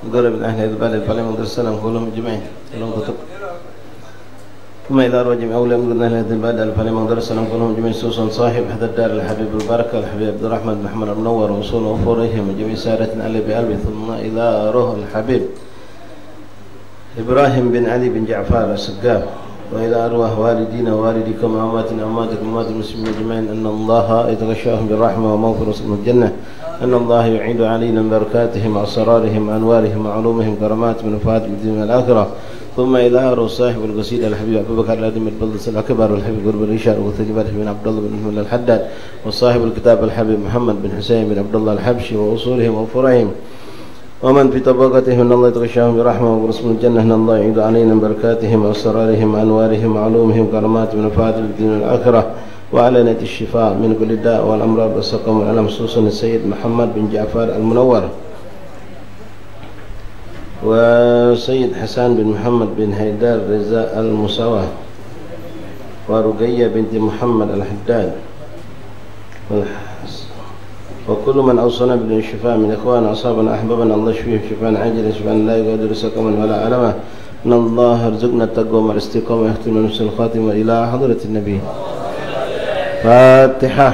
وقرب من أهل البلد فلم ترسلهم كلهم أجمعين لهم تطب ثم إذا رجم أولى من أهل البلد فلم ترسلهم كلهم أجمعين سوسا صاحب أحد الدار الحبيب البركة الحبيب عبد الرحمن بن محمد المنور وصول وفورهم جميع سادة أهل بقلبي ثم إذا روح الحبيب إبراهيم بن علي بن جعفر السقاف وإلى أرواح والدينا ووالديكم وأمواتنا وأمواتكم وأموات المسلمين أجمعين أن الله يتغشاهم بالرحمة ومغفرة وسلم الجنة أن الله يعيد علينا من بركاتهم وأسرارهم وأنوارهم وعلومهم كرامات من وفاة الدين الآخرة ثم إلى أرواح صاحب القصيدة الحبيب أبو بكر الأدم البلد الأكبر الحبيب قرب الرشاد وثجبات بن عبد الله بن محمد الحداد وصاحب الكتاب الحبيب محمد بن حسين بن عبد الله الحبشي وأصولهم وفرعهم ومن في طبقتهم أن الله يتغشاهم برحمة وبرسم الجنة أن الله يعيد علينا من بركاتهم وأسرارهم وأنوارهم وعلومهم كرامات من وفاة الدين الآخرة وأعلنت الشفاء من كل داء والأمراض والسقم والألم خصوصا السيد محمد بن جعفر المنور وسيد حسان بن محمد بن هيدر رزاء المساواة ورقية بنت محمد الحداد وكل من أوصنا بالشفاء من إخوان أصابنا أحبابنا الله يشفيهم شفاء عاجلا شفاء لا يغادر سقما ولا ألما إن الله يرزقنا التقوى والاستقامة ويختم نفس الخاتمة إلى حضرة النبي فاتحة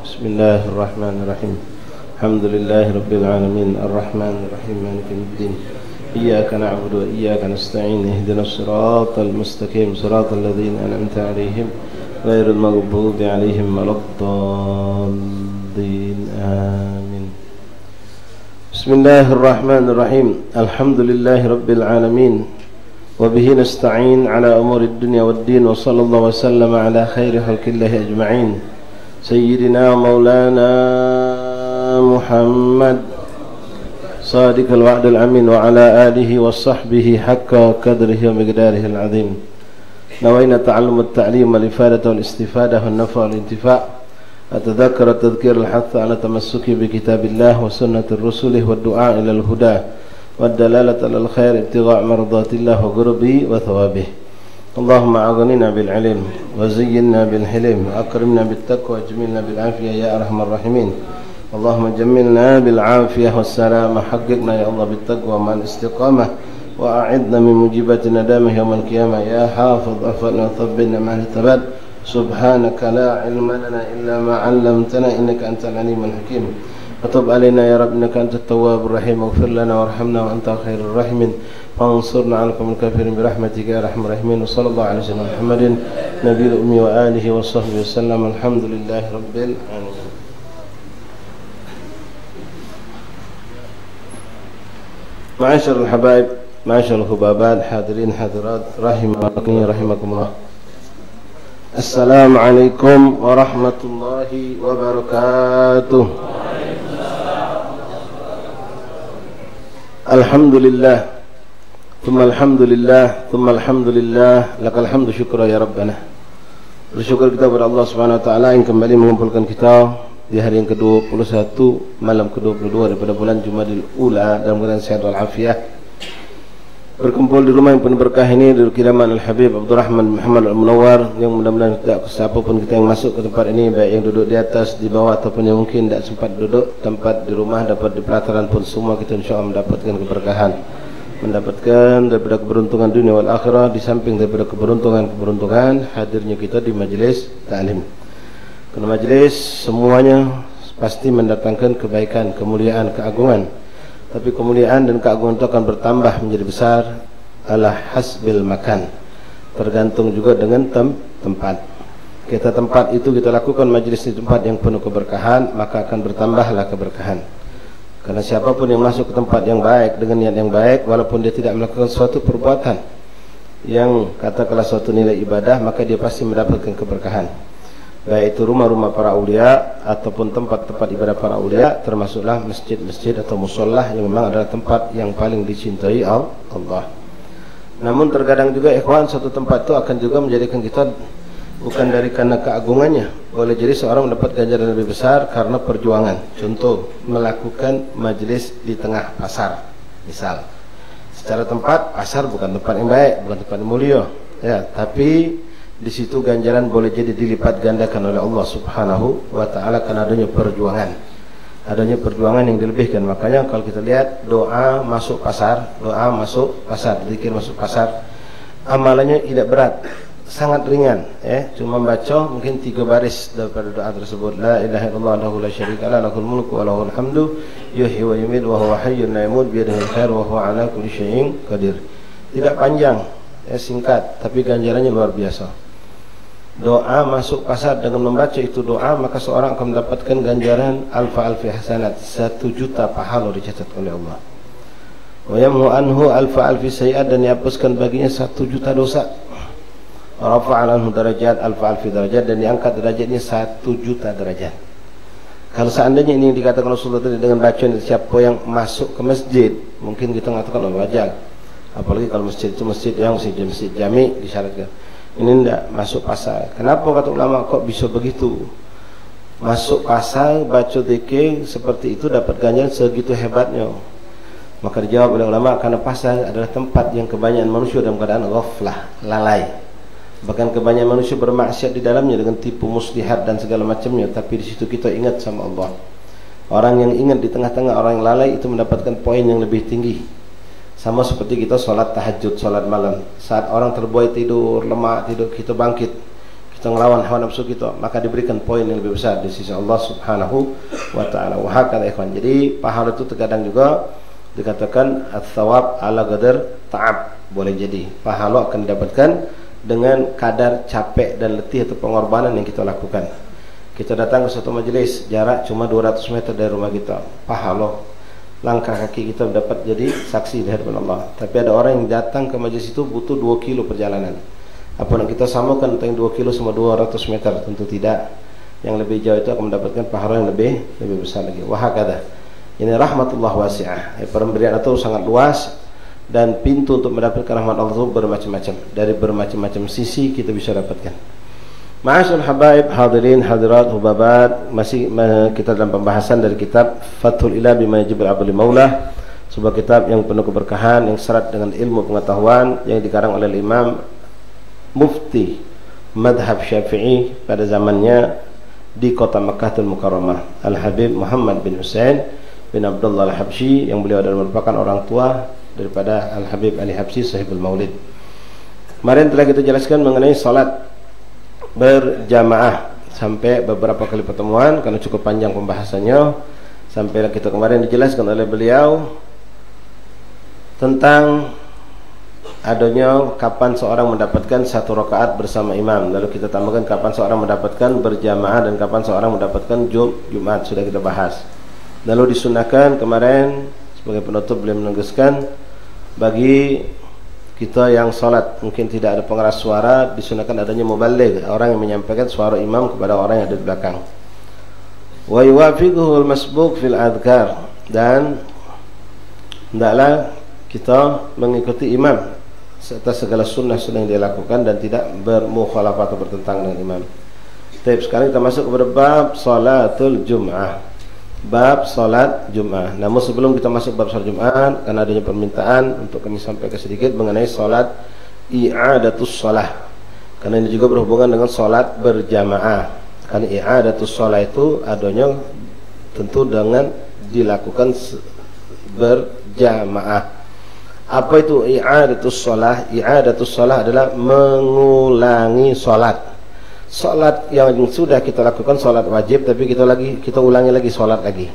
بسم الله الرحمن الرحيم الحمد لله رب العالمين الرحمن الرحيم مالك يوم الدين إياك نعبد وإياك نستعين اهدنا الصراط المستقيم صراط الذين أنعمت عليهم غير المغضوب عليهم ولا الضالين آمين بسم الله الرحمن الرحيم الحمد لله رب العالمين وبه نستعين على أمور الدنيا والدين وصلى الله وسلم على خير خلق الله أجمعين سيدنا مولانا محمد صادق الوعد الأمين وعلى آله وصحبه حق قدره ومقداره العظيم نوينا تعلم التعليم والإفادة والاستفادة والنفع والانتفاع أتذكر التذكير الحث على تمسك بكتاب الله وسنة الرسل والدعاء إلى الهدى والدلالة على الخير ابتغاء مرضات الله وقربه وثوابه اللهم أغننا بالعلم وزينا بالحلم وأكرمنا بالتقوى وجملنا بالعافية يا أرحم الراحمين اللهم جملنا بالعافية والسلامة حققنا يا الله بالتقوى مع الاستقامة وأعدنا من مجيبات ندامه يوم القيامة يا حافظ أفضل وثبتنا مع الثبات سبحانك لا علم لنا إلا ما علمتنا إنك أنت العليم الحكيم وتب علينا يا رب إنك أنت التواب الرحيم واغفر لنا وارحمنا وأنت خير الراحمين فانصرنا على القوم الكافرين برحمتك يا أرحم الراحمين وصلى الله على سيدنا محمد نبي الأمي وآله وصحبه وسلم الحمد لله رب العالمين. معاشر الحبايب معاشر الخبابات حاضرين حاضرات رحمكم الله السلام عليكم ورحمة الله وبركاته. الحمد لله ثم الحمد لله ثم الحمد لله لك الحمد syukur ya Rabbana. Bersyukur kita kepada Allah Subhanahu wa taala yang kembali mengumpulkan kita di hari yang ke-21 malam ke-22 daripada bulan Jumadil Ula dalam keadaan sehat walafiat. Berkumpul di rumah yang penuh berkah ini di kediaman Al-Habib Abdurrahman Muhammad Al-Munawwar yang mudah-mudahan tidak siapapun kita yang masuk ke tempat ini baik yang duduk di atas, di bawah ataupun yang mungkin tidak sempat duduk tempat di rumah dapat di pelataran pun semua kita insyaAllah mendapatkan keberkahan, mendapatkan daripada keberuntungan dunia wal akhirah di samping daripada keberuntungan hadirnya kita di majlis ta'lim. Karena majlis semuanya pasti mendatangkan kebaikan, kemuliaan, keagungan. Tapi kemuliaan dan keagungan itu akan bertambah menjadi besar ala hasbil makan, tergantung juga dengan tempat. Kita tempat itu kita lakukan majlis di tempat yang penuh keberkahan, maka akan bertambahlah keberkahan. Karena siapapun yang masuk ke tempat yang baik dengan niat yang baik, walaupun dia tidak melakukan suatu perbuatan yang katakanlah suatu nilai ibadah, maka dia pasti mendapatkan keberkahan. Baik itu rumah-rumah para aulia ataupun tempat-tempat ibadah para aulia, termasuklah masjid-masjid atau musollah yang memang adalah tempat yang paling dicintai Allah. Namun terkadang juga ikhwan, satu tempat itu akan juga menjadikan kita bukan dari karena keagungannya, boleh jadi seorang mendapat ganjaran lebih besar karena perjuangan. Contoh, melakukan majlis di tengah pasar misal. Secara tempat, pasar bukan tempat yang baik, bukan tempat yang mulia ya, tapi di situ ganjaran boleh jadi dilipat gandakan oleh Allah Subhanahu wa taala karena adanya perjuangan. adanya perjuangan yang dilebihkan. Makanya kalau kita lihat doa masuk pasar, zikir masuk pasar, amalannya tidak berat, sangat ringan, cuma baca mungkin 3 baris daripada doa tersebut. La ilaha illallah wahdahu la syarika lah, lahul mulku wa lahul hamdu, yuhyi wa yumiitu wa huwa hayyun la yamut, biyadihil khair wa huwa ala kulli syai'in qadir. Tidak panjang, singkat, tapi ganjarannya luar biasa. Doa masuk pasar, dengan membaca itu doa maka seorang akan mendapatkan ganjaran alfi hasanat, 1 juta pahala dicatat oleh Allah. Wa yamhu anhu alfi sayiat, dan dihapuskan baginya 1 juta dosa. Rafa'a anhu darajat alfi darajat, dan diangkat derajatnya 1 juta derajat. Kalau seandainya ini dikatakan Rasulullah tadi dengan bacaan siapa yang masuk ke masjid, mungkin kita mengatakan wajar. Apalagi kalau masjid itu masjid yang masjid jami disyaratkan. Ini tidak masuk pasar. Kenapa kata ulama kok bisa begitu? Masuk pasar baca zikir seperti itu dapat ganjaran segitu hebatnya. Maka dijawab oleh ulama, karena pasar adalah tempat yang kebanyakan manusia dalam keadaan ghaflah, lalai. Bahkan kebanyakan manusia bermaksiat di dalamnya dengan tipu muslihat dan segala macamnya, tapi di situ kita ingat sama Allah. Orang yang ingat di tengah-tengah orang yang lalai itu mendapatkan poin yang lebih tinggi. Sama seperti kita sholat tahajud, sholat malam. Saat orang terbuai tidur, lemah tidur, kita bangkit, kita ngelawan hawa nafsu kita, maka diberikan poin yang lebih besar di sisi Allah subhanahu wa ta'ala. Wahakala ikhwan. Jadi pahala itu terkadang juga dikatakan ats-tsawab ala qadar ta'ab. Boleh jadi pahala akan didapatkan dengan kadar capek dan letih atau pengorbanan yang kita lakukan. Kita datang ke suatu majelis, jarak cuma 200 meter dari rumah kita, pahala. Langkah kaki kita dapat jadi saksi di hadapan Allah. Tapi ada orang yang datang ke majelis itu butuh 2 kilo perjalanan. Apa nak kita samakan antara 2 kilo sama 200 meter? Tentu tidak. Yang lebih jauh itu akan mendapatkan pahala yang lebih besar lagi. Wahakadha. Ini rahmatullah wasi'ah. Pemberian itu sangat luas, dan pintu untuk mendapatkan rahmat Allah itu bermacam-macam. Dari bermacam-macam sisi kita bisa dapatkan. Ma'asyarul habaib, hadirin, hadirat, hubabat, masih kita dalam pembahasan dari kitab Fathul Ilah bima yajibu abdul maulah, sebuah kitab yang penuh keberkahan, yang syarat dengan ilmu pengetahuan, yang dikarang oleh Imam Mufti Madhab Syafi'i pada zamannya di kota Makkahul Mukarramah, Al-Habib Muhammad bin Husain bin Abdullah Al-Habsyi, yang beliau adalah merupakan orang tua daripada Al-Habib Ali Habsyi sahibul Maulid. Kemarin telah kita jelaskan mengenai salat berjamaah sampai beberapa kali pertemuan karena cukup panjang pembahasannya. Sampai kita kemarin dijelaskan oleh beliau tentang adanya kapan seorang mendapatkan 1 rakaat bersama imam. Lalu kita tambahkan kapan seorang mendapatkan berjamaah dan kapan seorang mendapatkan Jumat, sudah kita bahas. Lalu disunahkan kemarin sebagai penutup beliau menegaskan, bagi kita yang salat mungkin tidak ada pengeras suara, disunahkan adanya muballigh, orang yang menyampaikan suara imam kepada orang yang ada di belakang. Wa yuwafiquhu al-masbuq fil adhkar, dan hendaklah kita mengikuti imam atas segala sunnah-sunnah yang dia lakukan dan tidak bermukhalafah atau bertentangan dengan imam. Baik, sekarang kita masuk kepada bab salatul jum'ah. Bab salat Jum'ah. Namun sebelum kita masuk bab salat Jum'ah, karena adanya permintaan untuk kami sampaikan sedikit mengenai salat i'adatus shalah, karena ini juga berhubungan dengan salat berjamaah. Karena i'adatus shalah itu adanya tentu dengan dilakukan berjamaah. Apa itu i'adatus shalah? I'adatus shalah adalah mengulangi salat. Salat yang sudah kita lakukan, salat wajib, tapi kita ulangi lagi salat lagi.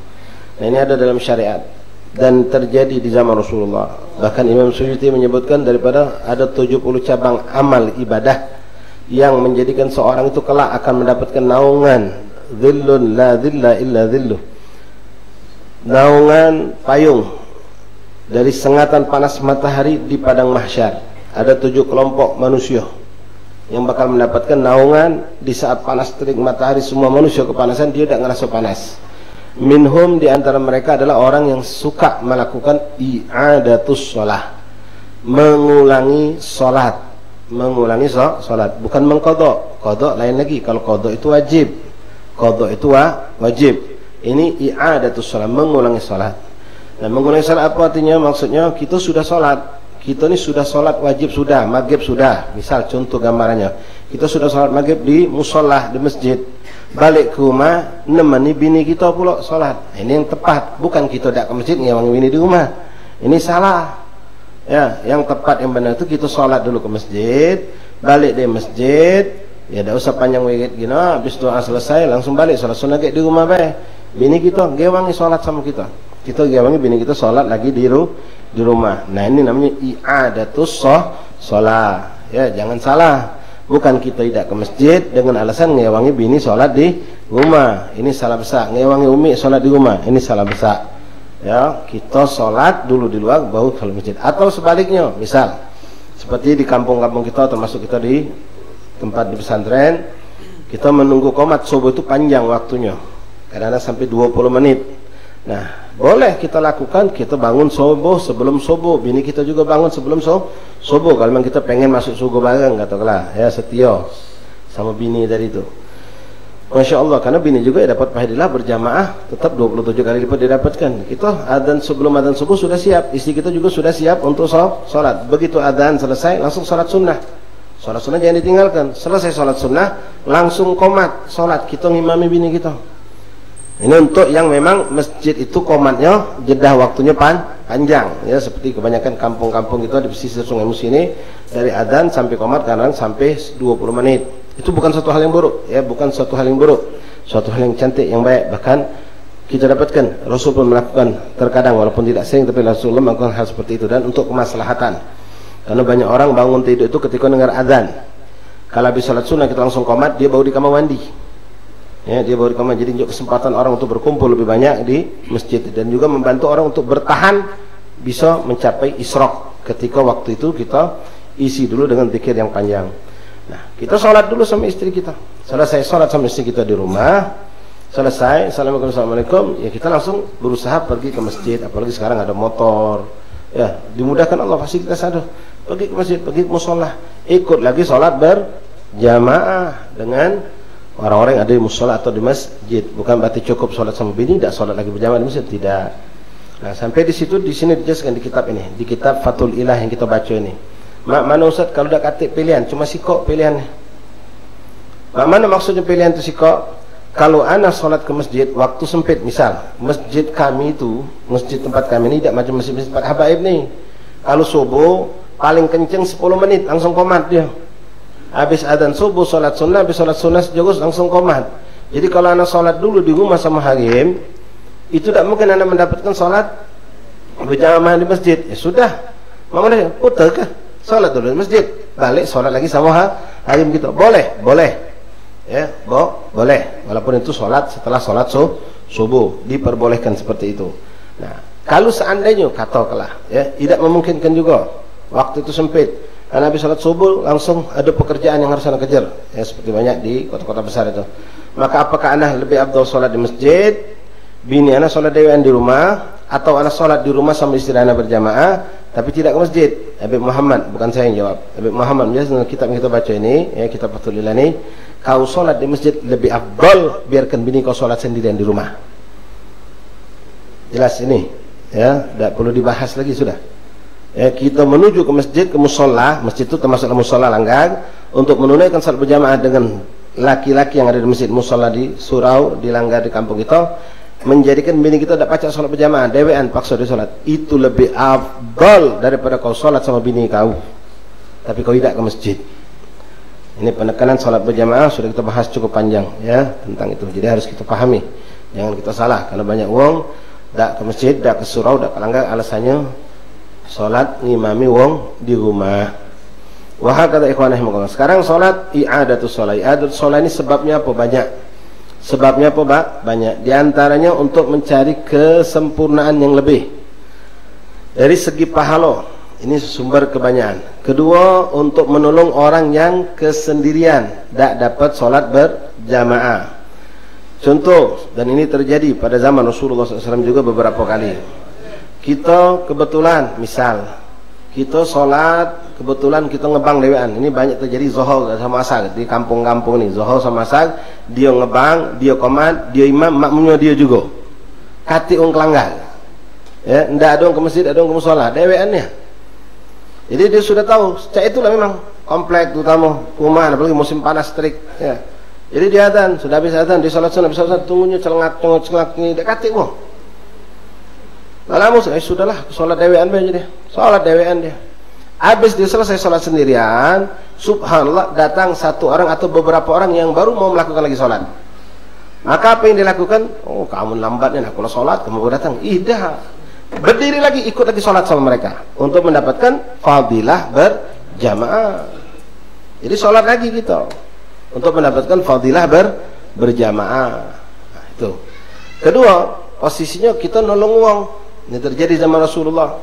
Nah, ini ada dalam syariat dan terjadi di zaman Rasulullah. Bahkan Imam Suyuti menyebutkan daripada ada 70 cabang amal ibadah yang menjadikan seorang itu kelak akan mendapatkan naungan, dhillun la dhilla illa dhilluh, naungan payung dari sengatan panas matahari di padang mahsyar. Ada 7 kelompok manusia yang bakal mendapatkan naungan di saat panas terik matahari. Semua manusia kepanasan, dia tidak ngerasa panas. Minhum, di antara mereka adalah orang yang suka melakukan i'adatus shalah, mengulangi salat. Mengulangi salat, bukan mengqadha. Qadha lain lagi. Kalau qadha itu wajib, qadha itu wajib. Ini i'adatus shalah, mengulangi salat. Nah, mengulangi salat apa artinya? Maksudnya kita sudah salat, kita ini sudah sholat wajib, sudah maghrib, sudah, misal contoh gambarannya, kita sudah sholat maghrib di musolah, di masjid, balik ke rumah nemani bini kita pula solat. Ini yang tepat, bukan kita dak ke masjid ngewangi bini di rumah. Ini salah. Ya, yang tepat yang benar itu kita solat dulu ke masjid, balik dari masjid, ya dak usah panjang wigit gini, habis doa selesai langsung balik solat sunnah di rumah bae. Bini kita ngewangi solat sama kita. Kita ngewangi bini kita solat lagi di rumah. Nah, ini namanya i'adatus shalah. Ya, jangan salah. Bukan kita tidak ke masjid dengan alasan ngewangi bini sholat di rumah. Ini salah besar. Ngewangi umi sholat di rumah. Ini salah besar. Ya, kita sholat dulu di luar baru ke masjid. Atau sebaliknya, misal seperti di kampung-kampung kita, termasuk kita di tempat di pesantren, kita menunggu qomat subuh itu panjang waktunya. Kadang-kadang sampai 20 menit. Nah, boleh kita lakukan, kita bangun subuh sebelum subuh, bini kita juga bangun sebelum subuh kalau memang kita pengen masuk subuh bareng, katakanlah ya, setia sama bini dari itu. Masya Allah, karena bini juga ya dapat pahala berjamaah tetap 27 kali lipat didapatkan. Kita adzan sebelum adzan subuh sudah siap, istri kita juga sudah siap untuk sholat. Begitu adzan selesai langsung sholat sunnah. Sholat sunnah jangan ditinggalkan. Selesai sholat sunnah langsung qomat sholat, kita ngimami bini kita. Ini untuk yang memang masjid itu qomatnya jeda waktunya panjang ya, seperti kebanyakan kampung-kampung itu di pesisir Sungai Musi ini dari adzan sampai qomat kadang sampai 20 menit. Itu bukan suatu hal yang buruk ya, bukan suatu hal yang buruk, suatu hal yang cantik, yang baik. Bahkan kita dapatkan Rasul pun melakukan terkadang, walaupun tidak sering, tapi Rasulullah melakukan hal seperti itu dan untuk kemaslahatan. Karena banyak orang bangun tidur itu ketika dengar adzan. Kalau habis salat sunnah kita langsung qomat, dia baru di kamar mandi. Ya, dia baru di kamar. Jadi juga kesempatan orang untuk berkumpul lebih banyak di masjid dan juga membantu orang untuk bertahan bisa mencapai isyraq. Ketika waktu itu kita isi dulu dengan zikir yang panjang. Nah, kita sholat dulu sama istri kita. Selesai sholat sama istri kita di rumah, selesai, assalamualaikum, ya kita langsung berusaha pergi ke masjid. Apalagi sekarang ada motor, ya dimudahkan Allah, fasilitas ada. Pergi ke masjid, pergi ke musola, ikut lagi sholat berjamaah dengan orang-orang yang ada di musola atau di masjid. Bukan berarti cukup sholat sama bini, tidak sholat lagi berjamaah di masjid, tidak. Nah, sampai di situ, di sini dijelaskan di kitab ini, di kitab Fathul Ilah yang kita baca ini. Mak mana Ustaz kalau dah katik pilihan, cuma sikok pilihannya. Mak mana maksudnya pilihan itu sikok? Kalau ana sholat ke masjid waktu sempit, misal masjid kami itu, masjid tempat kami ini tidak macam masjid tempat habaib nih. Kalau subuh paling kenceng 10 menit langsung qomat dia. Habis adzan subuh sholat sunnah, habis sholat sunnah sejegus langsung qomat. Jadi kalau ana sholat dulu di rumah sama harim, itu tidak mungkin ana mendapatkan sholat berjamaah di masjid. Ya sudah, mana putar kah? Sholat dulu di masjid, balik sholat lagi sama harim kita. Boleh, ya, boleh. Walaupun itu sholat setelah sholat subuh, diperbolehkan seperti itu. Nah, kalau seandainya katakanlah, ya, tidak memungkinkan juga, waktu itu sempit, karena habis sholat subuh langsung ada pekerjaan yang harus anda kejar, ya, seperti banyak di kota-kota besar itu. Maka apakah anda lebih afdal sholat di masjid, bini anda sholat dewan di rumah, atau anda sholat di rumah sama istri anda berjamaah tapi tidak ke masjid? Habib Muhammad, bukan saya yang jawab. Habib Muhammad menjelaskan kitab yang kita baca ini, ya, kitab Fathul Ilah ini, kau sholat di masjid lebih afdal, biarkan bini kau sholat sendirian di rumah. Jelas ini, ya, tidak perlu dibahas lagi sudah. Ya, kita menuju ke masjid, ke musola, masjid itu termasuk musola langgar, untuk menunaikan salat berjamaah dengan laki-laki yang ada di masjid musola di surau, di langgar di kampung kita, menjadikan bini kita tidak pacak sholat berjamaah, dewean paksa dia sholat, itu lebih afdal daripada kau sholat sama bini kau tapi kau tidak ke masjid. Ini penekanan sholat berjamaah sudah kita bahas cukup panjang, ya, tentang itu. Jadi harus kita pahami, jangan kita salah, karena banyak wong tidak ke masjid, tidak ke surau, tidak ke langgar, alasannya sholat ngimami wong di rumah. Wahai kata ikhwanah, sekarang sholat i'adatus sholat. I'adatus sholat ini sebabnya apa? Banyak. Sebabnya apa, Pak? Banyak. Di antaranya untuk mencari kesempurnaan yang lebih dari segi pahala. Ini sumber kebanyakan. Kedua, untuk menolong orang yang kesendirian, tidak dapat sholat berjamaah. Contoh, dan ini terjadi pada zaman Rasulullah SAW juga beberapa kali. Kita kebetulan, misal kita sholat, kebetulan kita ngebang dewean. Ini banyak terjadi zuhur sama asar di kampung-kampung ini. Zuhur sama asar, dia ngebang, dia qomat, dia imam, makmumnya dia juga. Kati ung kelanggar. Ya, ndak ada ke masjid, ada ke musola, deweannya. Jadi dia sudah tahu, sejak itulah memang komplek terutama rumah, apalagi musim panas terik, ya. Jadi dia adzan, sudah habis adzan, dia salat sunat, tunggunya celengak ni dekat wong. Lama sudahlah, salat dewean aja dia. Salat dewean dia. Habis dia selesai salat sendirian, subhanallah datang satu orang atau beberapa orang yang baru mau melakukan lagi salat. Maka apa yang dilakukan? Oh, kamu lambatnya, aku salat, kamu baru datang. Dah. Berdiri lagi, ikut lagi salat sama mereka untuk mendapatkan fadilah berjamaah. Jadi salat lagi kita untuk mendapatkan fadilah berjamaah. Nah, itu. Kedua, posisinya kita nolong uang. Ini terjadi zaman Rasulullah.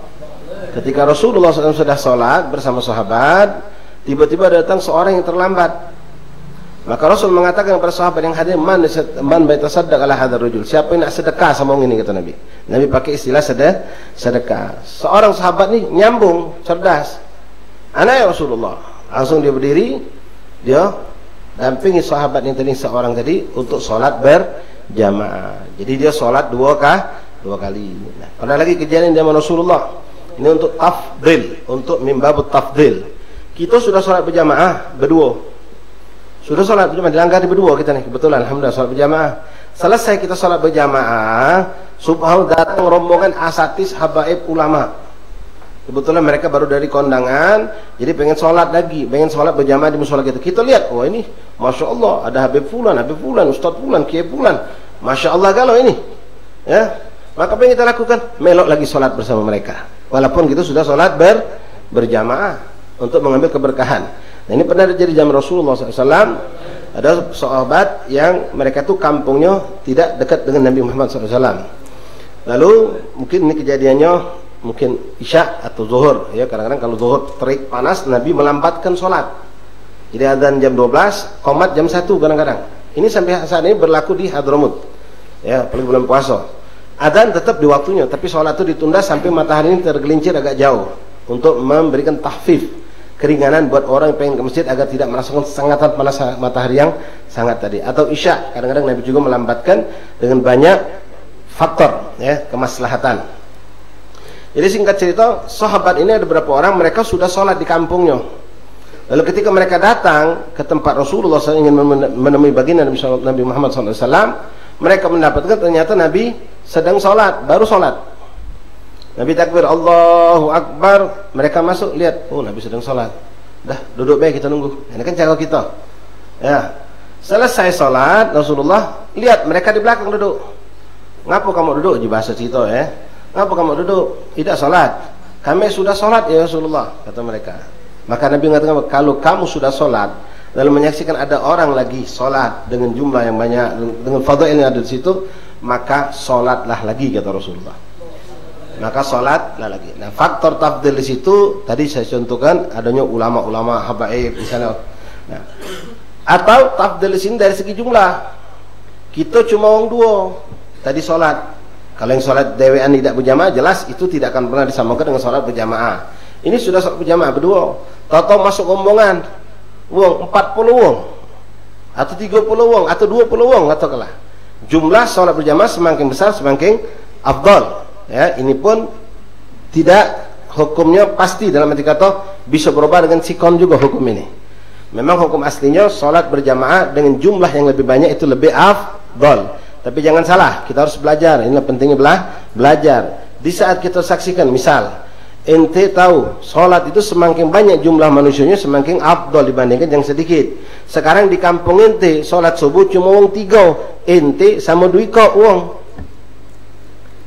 Ketika Rasulullah SAW sudah sholat bersama sahabat, tiba-tiba datang seorang yang terlambat. Maka Rasul mengatakan kepada sahabat yang hadir, man baitasaddaq ala hadzal rajul. Siapa yang nak sedekah sama orang ini, kata Nabi. Nabi pakai istilah sedekah. Seorang sahabat ni nyambung, cerdas. Ana ya Rasulullah. Langsung dia berdiri, dia dampingi sahabat yang tadi, seorang tadi, untuk sholat berjamaah. Jadi dia sholat dua kali. Nah, ada lagi kejadian zaman Rasulullah. Ini untuk tafdil, untuk mimbabut tafdil. Kita sudah sholat berjamaah berdua. Sudah sholat berjamaah, dilanggar di berdua kita nih. Kebetulan alhamdulillah sholat berjamaah. Selesai kita sholat berjamaah, subhanallah datang rombongan asatis habaib ulama. Kebetulan mereka baru dari kondangan, jadi pengen sholat lagi, pengen sholat berjamaah di musola kita. Kita lihat, oh ini masya Allah, ada Habib Fulan, Ustadz Fulan, Kiai Fulan, masya Allah galau ini, ya. Maka apa yang kita lakukan? Melok lagi sholat bersama mereka, walaupun kita sudah sholat berjamaah untuk mengambil keberkahan. Nah, ini pernah terjadi zaman Rasulullah SAW. Ada sahabat yang mereka tuh kampungnya tidak dekat dengan Nabi Muhammad SAW. Lalu mungkin ini kejadiannya mungkin isya atau zuhur, ya. Kadang-kadang kalau zuhur terik panas, Nabi melambatkan sholat. Jadi adzan jam 12, qomat jam 1 kadang-kadang. Ini sampai saat ini berlaku di Hadramut, ya, apalagi bulan puasa. Adzan tetap di waktunya, tapi sholat itu ditunda sampai matahari ini tergelincir agak jauh untuk memberikan tahfif, keringanan buat orang yang pengen ke masjid agar tidak merasakan sengatan panas matahari yang sangat tadi. Atau isya, kadang-kadang Nabi juga melambatkan dengan banyak faktor, ya, kemaslahatan. Jadi singkat cerita, sahabat ini ada beberapa orang, mereka sudah sholat di kampungnya. Lalu ketika mereka datang ke tempat Rasulullah SAW ingin menemui baginda Nabi Muhammad SAW, mereka mendapatkan ternyata Nabi sedang sholat, baru sholat. Nabi takbir, Allahu Akbar, mereka masuk, lihat, oh Nabi sedang sholat. Dah, duduk baik, kita nunggu. Ini kan cara kita, ya. Selesai sholat, Rasulullah lihat mereka di belakang duduk. Ngapa kamu duduk? Di bahasa kita, ya. Ngapa kamu duduk? Tidak sholat. Kami sudah sholat ya Rasulullah, kata mereka. Maka Nabi mengatakan, kalau kamu sudah sholat lalu menyaksikan ada orang lagi sholat dengan jumlah yang banyak, dengan fadhil yang ada di situ, maka sholatlah lagi, kata Rasulullah. Maka sholatlah lagi. Nah, faktor tafdil di situ tadi saya contohkan adanya ulama-ulama habaib di sana. Nah, atau tafdil di sini dari segi jumlah. Kita cuma orang dua tadi sholat. Kalau yang sholat dewean tidak berjamaah, jelas itu tidak akan pernah disamakan dengan sholat berjamaah. Ini sudah sholat berjamaah berdua, tahu-tahu masuk rombongan wong 40 wong atau 30 wong atau 20 wong, atau kalah. Jumlah sholat berjamaah semakin besar semakin afdal. Ya, ini pun tidak hukumnya pasti, dalam arti kata bisa berubah dengan sikon juga hukum ini. Memang hukum aslinya sholat berjamaah dengan jumlah yang lebih banyak itu lebih afdal. Tapi jangan salah, kita harus belajar. Inilah pentingnya belajar. Di saat kita saksikan, misal ente tahu sholat itu semakin banyak jumlah manusianya semakin afdal dibandingkan yang sedikit. Sekarang di kampung ente sholat subuh cuma wong 3, ente sama 2 wong.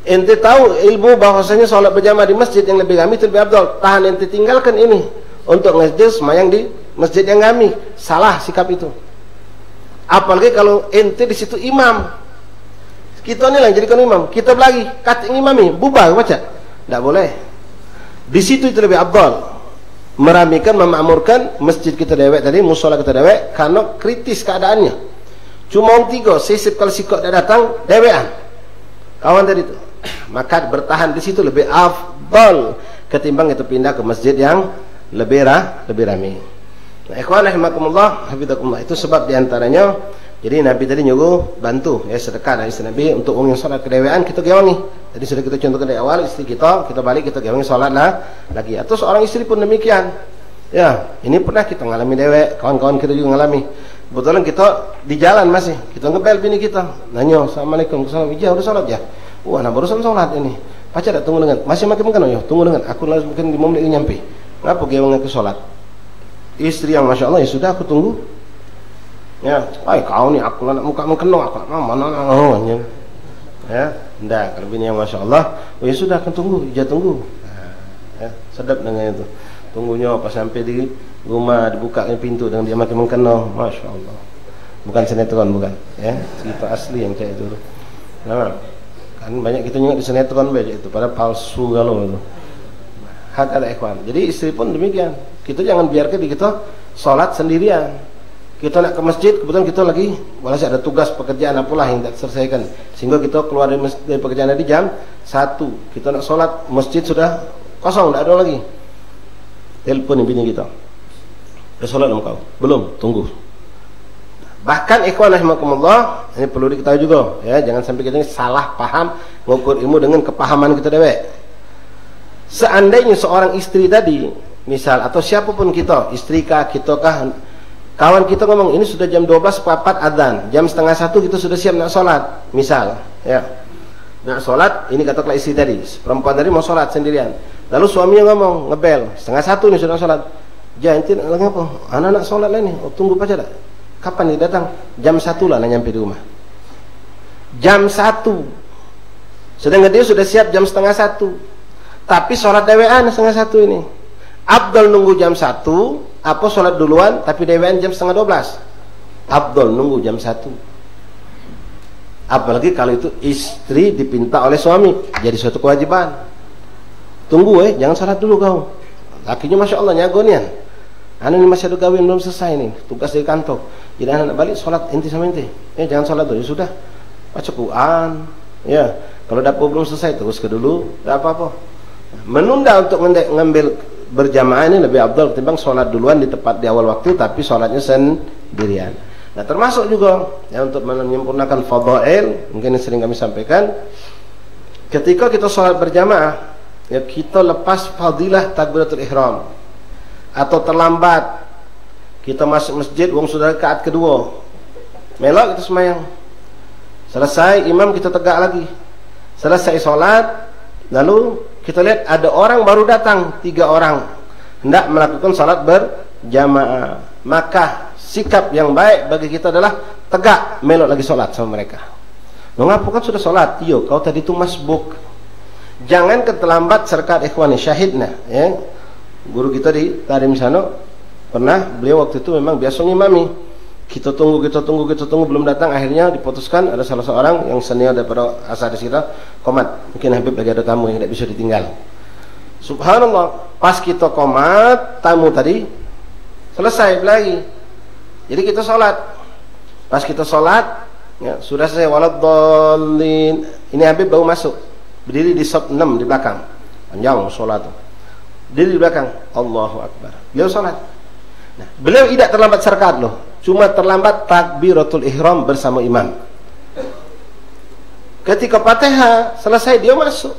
Ente tahu ilmu bahwasanya sholat berjamaah di masjid yang lebih kami itu lebih afdal. Tahan ente tinggalkan ini untuk masjid semayang di masjid yang kami. Salah sikap itu. Apalagi kalau ente di situ imam. Kita ni lah jadikan imam, kita lagi kata imami bubar baca, tidak boleh. Di situ itu lebih afdal, meramikan, memakmurkan masjid kita dewek tadi, musola kita dewek, karena kritis keadaannya. Cuma orang 3, sisip kalau sikot dah datang dewean kawan tadi itu, maka bertahan di situ lebih afdal ketimbang itu pindah ke masjid yang lebih ramai. Nah, ikhwan rahimakumullah, hafizakumullah, itu sebab diantaranya. Jadi Nabi tadi nyuruh bantu, ya, sedekah dari istri Nabi untuk orang yang sholat kedewean kita gawangi. Tadi sudah kita contohkan dari awal, istri kita balik kita gawangi sholat lah lagi. Atau seorang istri pun demikian. Ya, ini pernah kita ngalami dewek, kawan-kawan kita juga ngalami. Kebetulan kita di jalan masih, kita ngebel bini kita, nanya, assalamualaikum, iya udah sholat ya, wah nah barusan sholat ini, pacar dah tunggu dengan, masih makin makan, yo tunggu dengan, aku langsung mungkin 5 menit nyampe, ngapa gawang ke sholat, istri yang masya Allah ya sudah aku tunggu, ya, kau nih aku lah muka mengenong, aku mana, ya, ndak, kalau bini yang masya Allah, oh ya sudah akan tunggu, ya tunggu, ya, sedap dengan itu, tunggunya pas sampai di rumah dibuka pintu dengan dia makin mengenal, masya Allah, bukan sinetron bukan, ya cerita asli yang kayak itu. Nah, kan banyak kita nengok di sinetron banyak itu, pada palsu kalau itu. Hak ada ikhwan. Jadi istri pun demikian. Kita jangan biarkan di kita sholat sendirian. Kita nak ke masjid, kebetulan kita lagi, walhasil ada tugas pekerjaan apalah yang tak selesaikan, sehingga kita keluar dari pekerjaan di jam 1. Kita nak sholat, masjid sudah kosong, tidak ada lagi. Telepon bini kita. Udah sholat belum kau? Belum, tunggu. Bahkan ikhwan rahimakumullah, ini perlu diketahui juga, ya, jangan sampai kita ini salah paham mengukur ilmu dengan kepahaman kita dewek. Seandainya seorang istri tadi, misal atau siapapun kita, istri kah, kita kah, kawan kita ngomong ini sudah jam 12 4 adzan, jam setengah 1 kita sudah siap nak sholat, misal, ya, nak sholat, ini katakanlah istri tadi, perempuan tadi mau sholat sendirian, lalu suaminya ngomong, ngebel, setengah 1 nih sudah sholat. Jangan lagi apa? Anak-anak sholat lah nih. Oh, tunggu pacar dah. Kapan dia datang? Jam 1 lah nyampe di rumah. Jam 1. Sedangkan dia sudah siap jam setengah 1. Tapi sholat dewean setengah 1 ini. Abdul nunggu jam 1. Apa sholat duluan? Tapi dewean jam setengah 12. Abdul nunggu jam 1. Apalagi kalau itu istri dipinta oleh suami, jadi suatu kewajiban. Tunggu jangan sholat dulu kau. Lakinya masya Allah nyagonian. Anu ini masih ada gawin belum selesai nih, tugas dari kantor. Jadi anak balik sholat inti sama inti. Jangan sholat dulu, ya sudah. Baca Quran. Ya, kalau dapur belum selesai terus ke dulu, tidak apa-apa. Menunda untuk ngambil berjamaah ini lebih abdul ketimbang sholat duluan di tempat di awal waktu, tapi sholatnya sendirian. Nah, termasuk juga ya untuk menyempurnakan fadail, mungkin yang sering kami sampaikan, ketika kita sholat berjamaah, ya kita lepas fadilah takbiratul ihram. Atau terlambat kita masuk masjid wong sudah rakaat kedua, melok kita semayang, selesai imam kita tegak lagi, selesai sholat, lalu kita lihat ada orang baru datang, 3 orang hendak melakukan sholat berjamaah, maka sikap yang baik bagi kita adalah tegak melok lagi sholat sama mereka. Mengapa kan sudah sholat? Iyo, kau tadi itu masbuk. Jangan keterlambat serkat ikhwani syahidna, ya. Guru kita di Tarim sana pernah, beliau waktu itu memang biasa ngimami. Kita tunggu belum datang, akhirnya diputuskan ada salah seorang yang senior daripada asaris kita, komat, mungkin Habib lagi ada tamu yang tidak bisa ditinggal. Subhanallah, pas kita komat, tamu tadi selesai lagi. Jadi kita sholat. Pas kita sholat, ya, sudah selesai waladhdallin. Ini Habib baru masuk, berdiri di saf 6 di belakang, panjang sholat. Diri di belakang, Allahu Akbar. Beliau sholat. Nah, beliau tidak terlambat serkat loh, cuma terlambat takbiratul ihram bersama imam. Ketika Fatihah selesai dia masuk.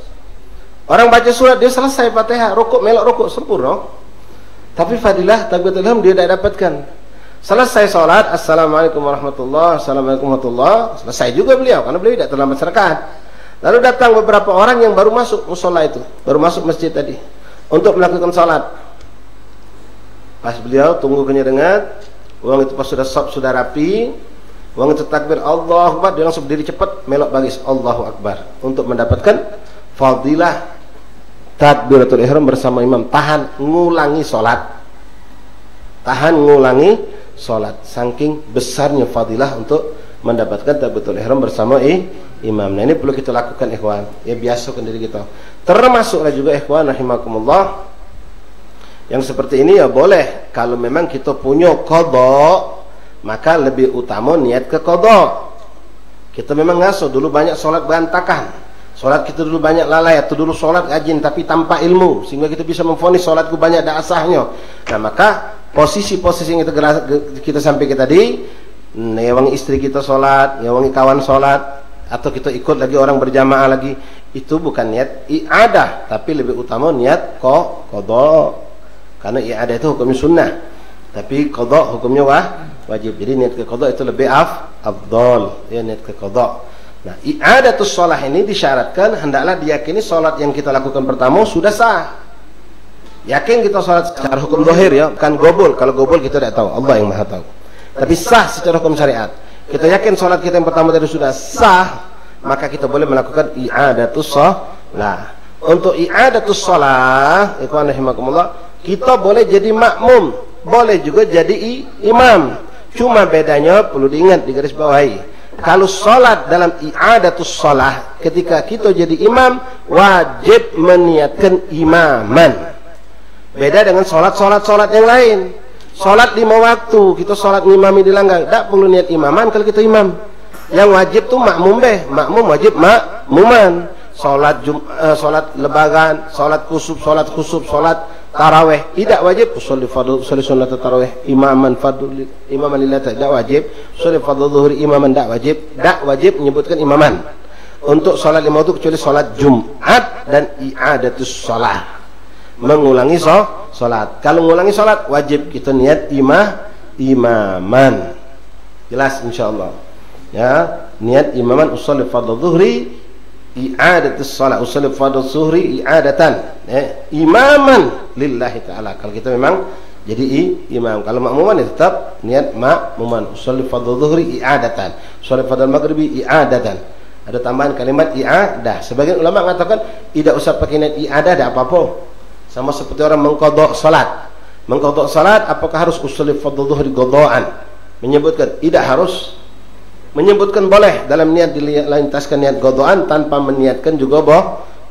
Orang baca surat dia selesai Fatihah, rukuk melok rukuk sempurna. Tapi fadilah takbiratul ihram dia tidak dapatkan. Selesai sholat, assalamualaikum warahmatullahi, assalamualaikum warahmatullahi, selesai juga beliau karena beliau tidak terlambat serkat. Lalu datang beberapa orang yang baru masuk musola itu, baru masuk masjid tadi, untuk melakukan salat. Pas beliau tunggu kenyerengan, uang itu pas sudah sop, sudah rapi, uang itu takbir Allahu Akbar, dia langsung berdiri cepat melok bangis Allahu Akbar untuk mendapatkan fadilah takbiratul ihram bersama imam. Tahan ngulangi salat, saking besarnya fadilah untuk mendapatkan takbiratul ihram bersama imam. Nah, ini perlu kita lakukan ikhwan, ya biasakan diri kita. Termasuklah juga ikhwan rahimakumullah, yang seperti ini ya boleh kalau memang kita punya qada, maka lebih utama niat ke qada. Kita memang ngasuh dulu banyak sholat berantakan, sholat kita dulu banyak lalai, atau dulu sholat rajin tapi tanpa ilmu, sehingga kita bisa memvonis sholatku banyak dah asahnya. Nah, maka posisi-posisi yang kita sampaikan tadi, yang istri kita sholat, yang kawan sholat, atau kita ikut lagi orang berjamaah lagi, itu bukan niat i'adah, tapi lebih utama niat qada. Karena i'adah itu hukumnya sunnah, tapi qada hukumnya wajib. Jadi niat ke qada itu lebih afdal, ya, niat ke qada. Nah, i'adatus shalah ini disyaratkan hendaklah diyakini salat yang kita lakukan pertama sudah sah. Yakin kita salat secara hukum zahir, ya, bukan gobol. Kalau gobol kita tidak tahu, Allah yang Maha tahu. Tapi sah secara hukum syariat. Kita yakin salat kita yang pertama tadi sudah sah, maka kita boleh melakukan i'adatus shalah. Untuk i'adatus shalah, ikhwan rahimakumullah, kita boleh jadi makmum, boleh juga jadi imam. Cuma bedanya perlu diingat, digaris bawahi. Kalau salat dalam i'adatus shalah, ketika kita jadi imam, wajib meniatkan imaman. Beda dengan salat yang lain. Salat 5 waktu, kita salat ngimami di langgang, tak perlu niat imaman kalau kita imam. Yang wajib tuh makmum makmum wajib makmuman. Salat lebaran, salat khusuf, salat tarawih tidak wajib. Usolli fardhu, usolli sunat tarawih imaman lillah tidak wajib. Usolli fardhu zuhri imaman tidak wajib menyebutkan imaman untuk salat 5 waktu kecuali salat Jumat dan i'adatus shalah, mengulangi salat. Kalau mengulangi salat wajib kita niat imaman. Jelas insyaallah. Ya, niat imaman usolli fardhu zuhri i'adatus shalah, usolli fardhu zuhri i'adatan, ya, imaman lillahi ta'ala. Kalau kita memang jadi imam, kalau makmuman ya tetap niat makmuman. Usolli fardhu zuhri i'adatan, usolli fardhu maghribi i'adatan. Ada tambahan kalimat i'adah. Sebagian ulama mengatakan tidak usah pakai niat i'adah, tidak apa-apa. Sama seperti orang mengqadha salat. Mengqadha salat apakah harus usolli fardhu zuhri qadhaan? Menyebutkan tidak harus. Menyebutkan boleh dalam niat dilantaskan niat qadhaan tanpa meniatkan juga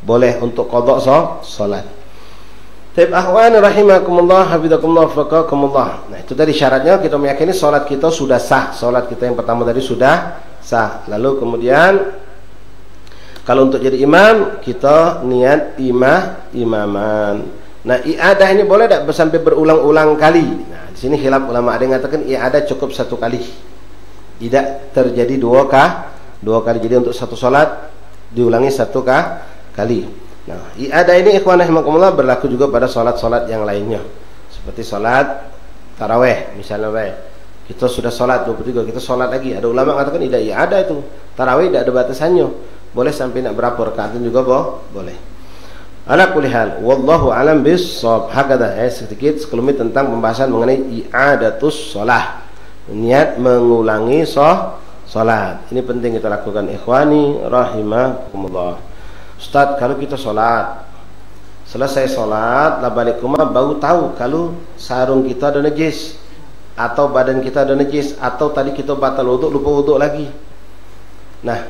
boleh untuk qadha salat. Taib akhwan rahimakumullah, hafizakumullah, faqakumullah. Nah, itu tadi syaratnya kita meyakini salat kita sudah sah. Salat kita yang pertama tadi sudah sah. Lalu kemudian kalau untuk jadi imam kita niat imaman. Nah, i'adah ini boleh tak sampai berulang-ulang kali? Nah, di sini khilaf ulama, ada yang mengatakan i'adah cukup 1 kali. Tidak terjadi 2 kali. Jadi untuk satu salat diulangi 1 kali. Nah, i'adah ini ikhwan rahimakumullah berlaku juga pada salat-salat yang lainnya. Seperti salat tarawih misalnya, kita sudah salat 23, kita salat lagi. Ada ulama mengatakan tidak i'adah itu. Tarawih tidak ada batasannya. Boleh sampai nak berapa rakaat juga boleh. Ala kulli hal, wallahu alam bis-shawab. Hakada, sedikit sekelumit tentang pembahasan mengenai i'adatus shalah. Niat mengulangi salat. Ini penting kita lakukan ikhwani rahimakumullah. Ustaz, kalau kita salat, selesai salat, la balik rumah baru tahu kalau sarung kita ada najis atau badan kita ada najis atau tadi kita batal wudu, lupa wudu lagi. Nah,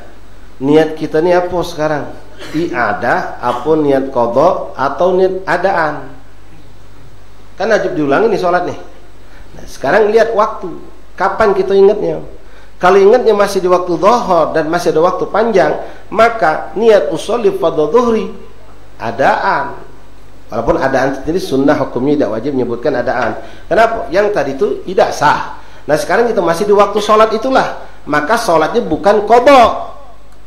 niat kita ni apa sekarang? I'adah, apa niat qadha atau niat adaan? Kan wajib diulangi nih salat nih. Nah, sekarang lihat waktu. Kapan kita ingatnya? Kalau ingatnya masih di waktu zuhur dan masih ada waktu panjang, maka niat usolli fardhu zuhri adaan. Walaupun adaan sendiri sunnah, hukumnya tidak wajib menyebutkan adaan. Kenapa? Yang tadi itu tidak sah. Nah, sekarang kita masih di waktu sholat itulah, maka sholatnya bukan qadha,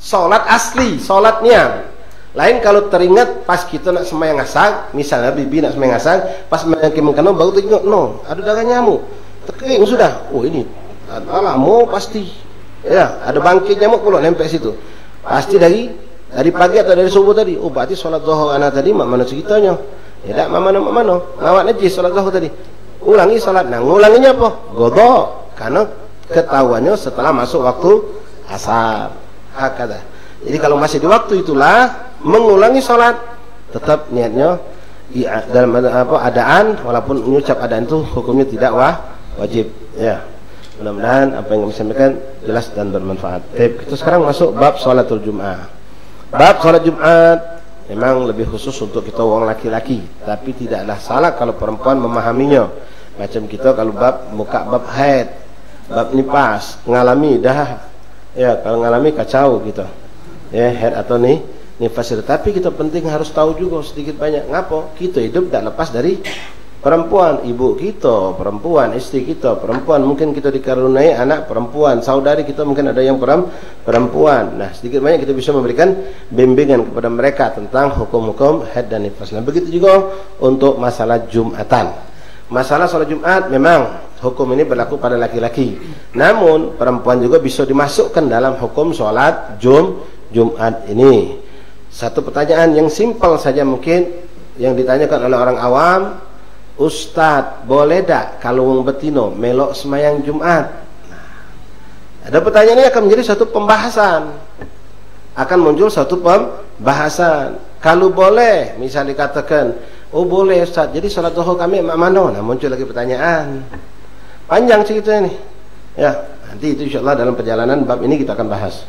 sholat asli, sholatnya. Lain kalau teringat pas kita nak sembahyang asar, misalnya bibi nak sembahyang asar, pas mengkeno baru teringat, no, ada darah nyamuk. Terkering sudah. Oh, ini mau pasti. Ya, ada bangkit nyamuk pula nempel situ. Pasti dari pagi atau dari subuh tadi. Oh, berarti salat zuhur anak tadi mana ceritanya? Ya dak mana. Ngawat najis salat zuhur tadi. Ulangi salat. Nah, ngulanginya apa? Qadha. Karena ketahuannya setelah masuk waktu asar. Hakada. Jadi kalau masih di waktu itulah mengulangi salat, tetap niatnya dalam adaan, walaupun mengucap adaan itu hukumnya tidak wajib, ya. Mudah-mudahan apa yang kami sampaikan jelas dan bermanfaat. Kita sekarang masuk bab sholatul Jum'ah. Bab sholat Jumat memang lebih khusus untuk kita orang laki-laki, tapi tidaklah salah kalau perempuan memahaminya. Macam kita kalau buka bab haid, bab nifas, ngalami dah, ya, kalau ngalami kacau kita, ya, haid atau nifas. Tapi kita penting harus tahu juga sedikit banyak. Ngapa? Kita hidup tak lepas dari perempuan. Ibu kita perempuan, istri kita perempuan, mungkin kita dikaruniai anak perempuan, saudari kita mungkin ada yang perempuan. Nah, sedikit banyak kita bisa memberikan bimbingan kepada mereka tentang hukum-hukum haid dan nifas. Nah, begitu juga untuk masalah Jumatan. Masalah sholat Jumat memang hukum ini berlaku pada laki-laki. Namun perempuan juga bisa dimasukkan dalam hukum sholat Jumat ini. Satu pertanyaan yang simpel saja mungkin yang ditanyakan oleh orang awam, Ustadz, boleh tak kalau wong betino melok semayang Jumat? Nah, ada pertanyaan ini akan menjadi satu pembahasan, akan muncul satu pembahasan. Kalau boleh, misalnya dikatakan, oh boleh Ustadz, jadi sholat zuhur kami mak mano. Nah, muncul lagi pertanyaan, panjang ceritanya nih. Ya, nanti itu insyaallah dalam perjalanan bab ini kita akan bahas.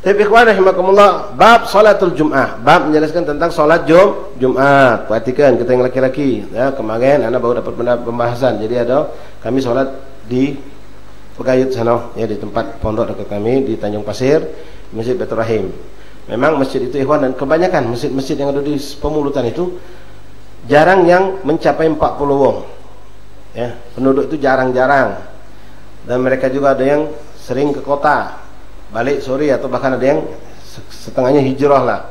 Tapi ikhwan rahimakumullah, bab salatul Jum'ah, bab menjelaskan tentang salat Jumat. Perhatikan kita yang laki-laki, ya, kemarin anak baru dapat pembahasan. Jadi ada kami salat di Pegayut sana, ya, di tempat pondok dekat kami di Tanjung Pasir, Masjid Baitur Rahim. Memang masjid itu ikhwan, dan kebanyakan masjid-masjid yang ada di Pemulutan itu jarang yang mencapai 40 wong. Ya, penduduk itu jarang-jarang. Dan mereka juga ada yang sering ke kota, balik sore, atau bahkan ada yang setengahnya hijrah lah.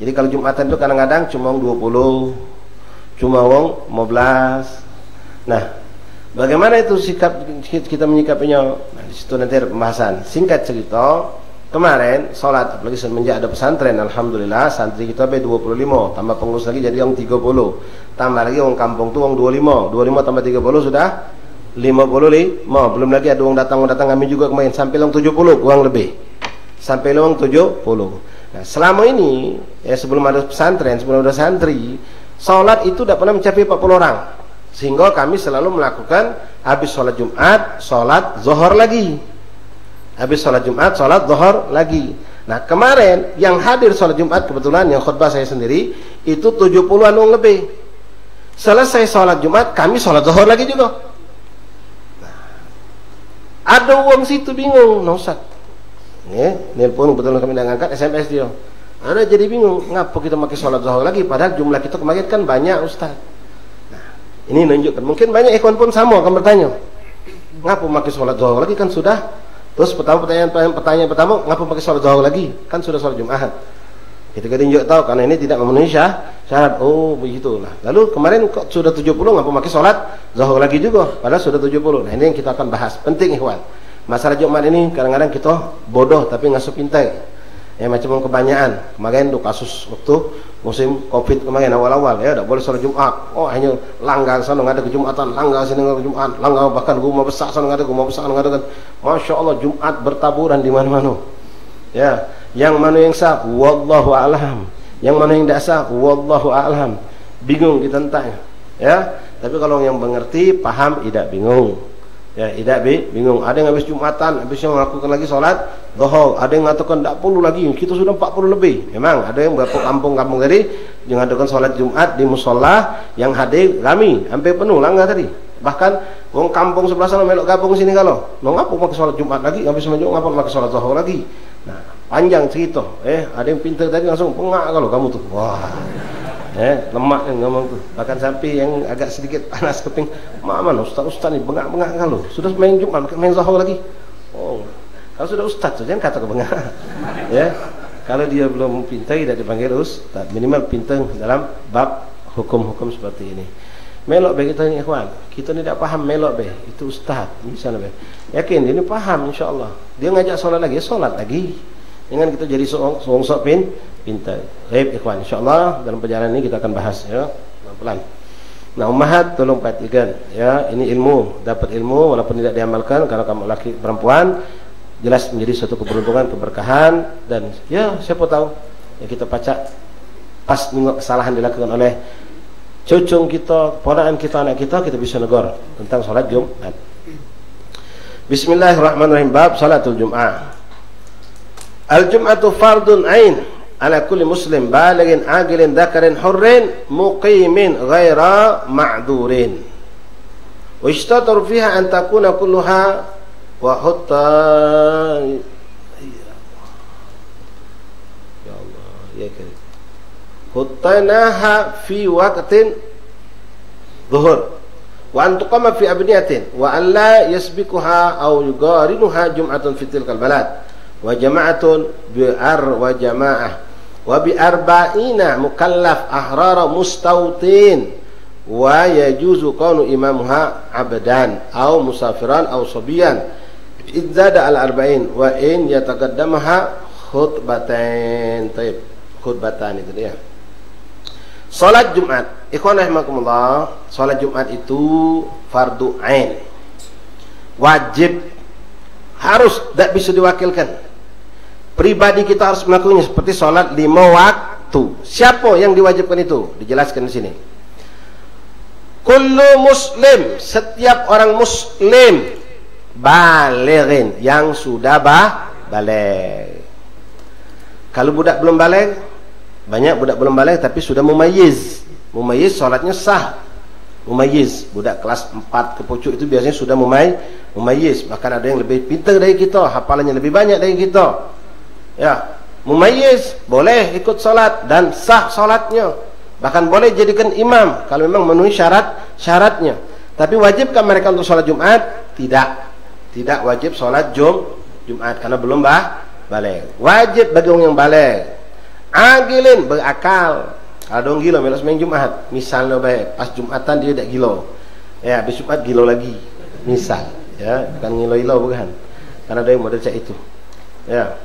Jadi kalau Jumatan itu kadang-kadang cuma 20, cuma wong 15. Nah, bagaimana itu sikap kita menyikapinya? Nah, di situ nanti ada pembahasan. Singkat cerita, kemarin sholat, apalagi semenjak ada pesantren, alhamdulillah santri kita sampai 25, tambah pengurus lagi jadi orang 30, tambah lagi orang kampung tuh orang 25 tambah 30 sudah 55. Belum lagi ada orang datang kami juga kemarin sampai orang 70 kurang lebih, sampai orang 70. Nah, selama ini ya, sebelum ada pesantren, sebelum ada santri, sholat itu tidak pernah mencapai 40 orang, sehingga kami selalu melakukan habis sholat Jumat, sholat zuhur lagi. Habis sholat Jumat, sholat zuhur lagi. Nah, kemarin yang hadir sholat Jumat, kebetulan yang khutbah saya sendiri, itu 70-an orang lebih. Selesai sholat Jumat, kami sholat zuhur lagi juga. Nah, ada orang situ bingung, nah Ustaz, nelpon kebetulan kami tidak ngangkat, SMS dia. Ada jadi bingung, ngapa kita pakai sholat zuhur lagi, padahal jumlah kita kemarin kan banyak Ustaz. Nah, ini menunjukkan, mungkin banyak ikhwan pun sama akan bertanya, ngapa pakai sholat zuhur lagi, kan sudah. Terus pertanyaan pertama, ngapa pakai sholat zuhur lagi? Kan sudah sholat Jumat. Kita tunjuk tahu karena ini tidak memenuhi syarat. Oh, begitu. Nah, lalu kemarin kok sudah 70, ngapa pakai sholat zuhur lagi juga? Padahal sudah 70. Nah, ini yang kita akan bahas. Penting ikhwan. Masalah Jumat ini kadang-kadang kita bodoh tapi ngasuh pintar. Ya, macam kebanyakan. Kemarin tuh kasus waktu musim Covid kemarin awal-awal, ya, tidak boleh sholat Jumat. Oh, hanya langgar sana nggak ada ke Jumatan, langgar sini nggak ada Jumat, langgar bahkan rumah besar sana nggak ada, rumah besar nggak ada kan. Masya Allah, Jumat bertaburan di mana-mana. Ya, yang mana yang sah, wallahu a'lam. Yang mana yang tidak sah, wallahu a'lam. Bingung kita tentangnya. Ya, tapi kalau yang mengerti, paham, tidak bingung. Ya, tidak bingung. Ada yang habis Jumatan, habisnya melakukan lagi sholat zuhur. Ada yang mengatakan tidak perlu lagi, kita sudah 40 lebih. Memang ada yang berapa kampung-kampung tadi yang mengadakan sholat Jumat di musola, yang hadir kami hampir penuh langgar tadi. Bahkan orang kampung sebelah sana melok gabung sini kalau, ngapa pakai sholat Jumat lagi, habis menjuk ngapa pakai sholat zuhur lagi. Nah, panjang cerita. Ada yang pintar tadi langsung pengak kalau kamu tuh. Wah. Lemak yang ngomong tuh, bahkan sampai yang agak sedikit panas keping, mana ustaz nih bengak-bengak kalau sudah main Jumat main zuhur lagi. Oh, kalau sudah ustaz jangan kata kebengak. Ya, kalau dia belum pintar tidak dipanggil ustaz, minimal pintar dalam bab hukum-hukum seperti ini. Melok be kita ini ikhwan, kita tidak paham melok be itu ustaz bisa be, yakin ini paham insyaallah. Dia ngajak sholat lagi, jangan kita jadi sok pintar. Baik ikhwan, insyaallah dalam perjalanan ini kita akan bahas, ya, pelan-pelan. Nah, ummahat tolong perhatikan, ya, ini ilmu, dapat ilmu walaupun tidak diamalkan karena kamu laki perempuan, jelas menjadi suatu keberuntungan, keberkahan, dan ya siapa tahu ya kita pacak pas nengok kesalahan dilakukan oleh cucung kita, ponakan kita, anak kita bisa negor tentang salat Jumat. Bismillahirrahmanirrahim. Bab salatul Jum'ah. Al-Jum'atu fardun ain ala kulli muslim balighin aqilin dzakarin hurrin muqimin ghaira ma'durin. Wa ishtatar fiha an takuna kulluha wa hutta ya Allah ya karim huttanaha fi waqtin dhuhur wa an tuqama fi abniyatin wa an la yasbiquha aw yugarinuha jum'atun fi tilkal balad wa jama'atun wa jama'ah wa bi arba'ina mukallaf ahrara mustawtin wa yajuzu kaunu imamuha abdan aw musafiran aw sabiyan idzada al arba'in wa in yataqaddamaha khutbatain. Taib, khutbatan itu dia. Salat Jumat, ikhwan rahimakumullah, salat Jumat itu fardu ain, wajib, harus, tidak bisa diwakilkan. Pribadi kita harus melakukannya, seperti salat 5 waktu. Siapa yang diwajibkan itu? Dijelaskan di sini. Kullu muslim, setiap orang muslim, balighin, yang sudah baligh. Kalau budak belum baligh, banyak budak belum baligh tapi sudah mumayyiz. Mumayyiz salatnya sah. Mumayyiz, budak kelas 4 ke pucuk itu biasanya sudah mumayyiz. Bahkan ada yang lebih pintar dari kita, hafalannya lebih banyak dari kita. Ya, mumayyiz boleh ikut salat dan sah salatnya. Bahkan boleh jadikan imam kalau memang memenuhi syaratnya. Tapi wajibkah mereka untuk salat Jumat? Tidak. Tidak wajib salat Jumat karena belum baligh. Wajib bagi orang yang baligh. Agilin, berakal. Kalau dong gila melok sembahyang Jumat, misalnya baik, pas Jumatan dia tak gila. Ya, habis Jumat gila lagi. Misal, ya, bukan gila-gila bukan. Karena ada yang model cak itu. Ya.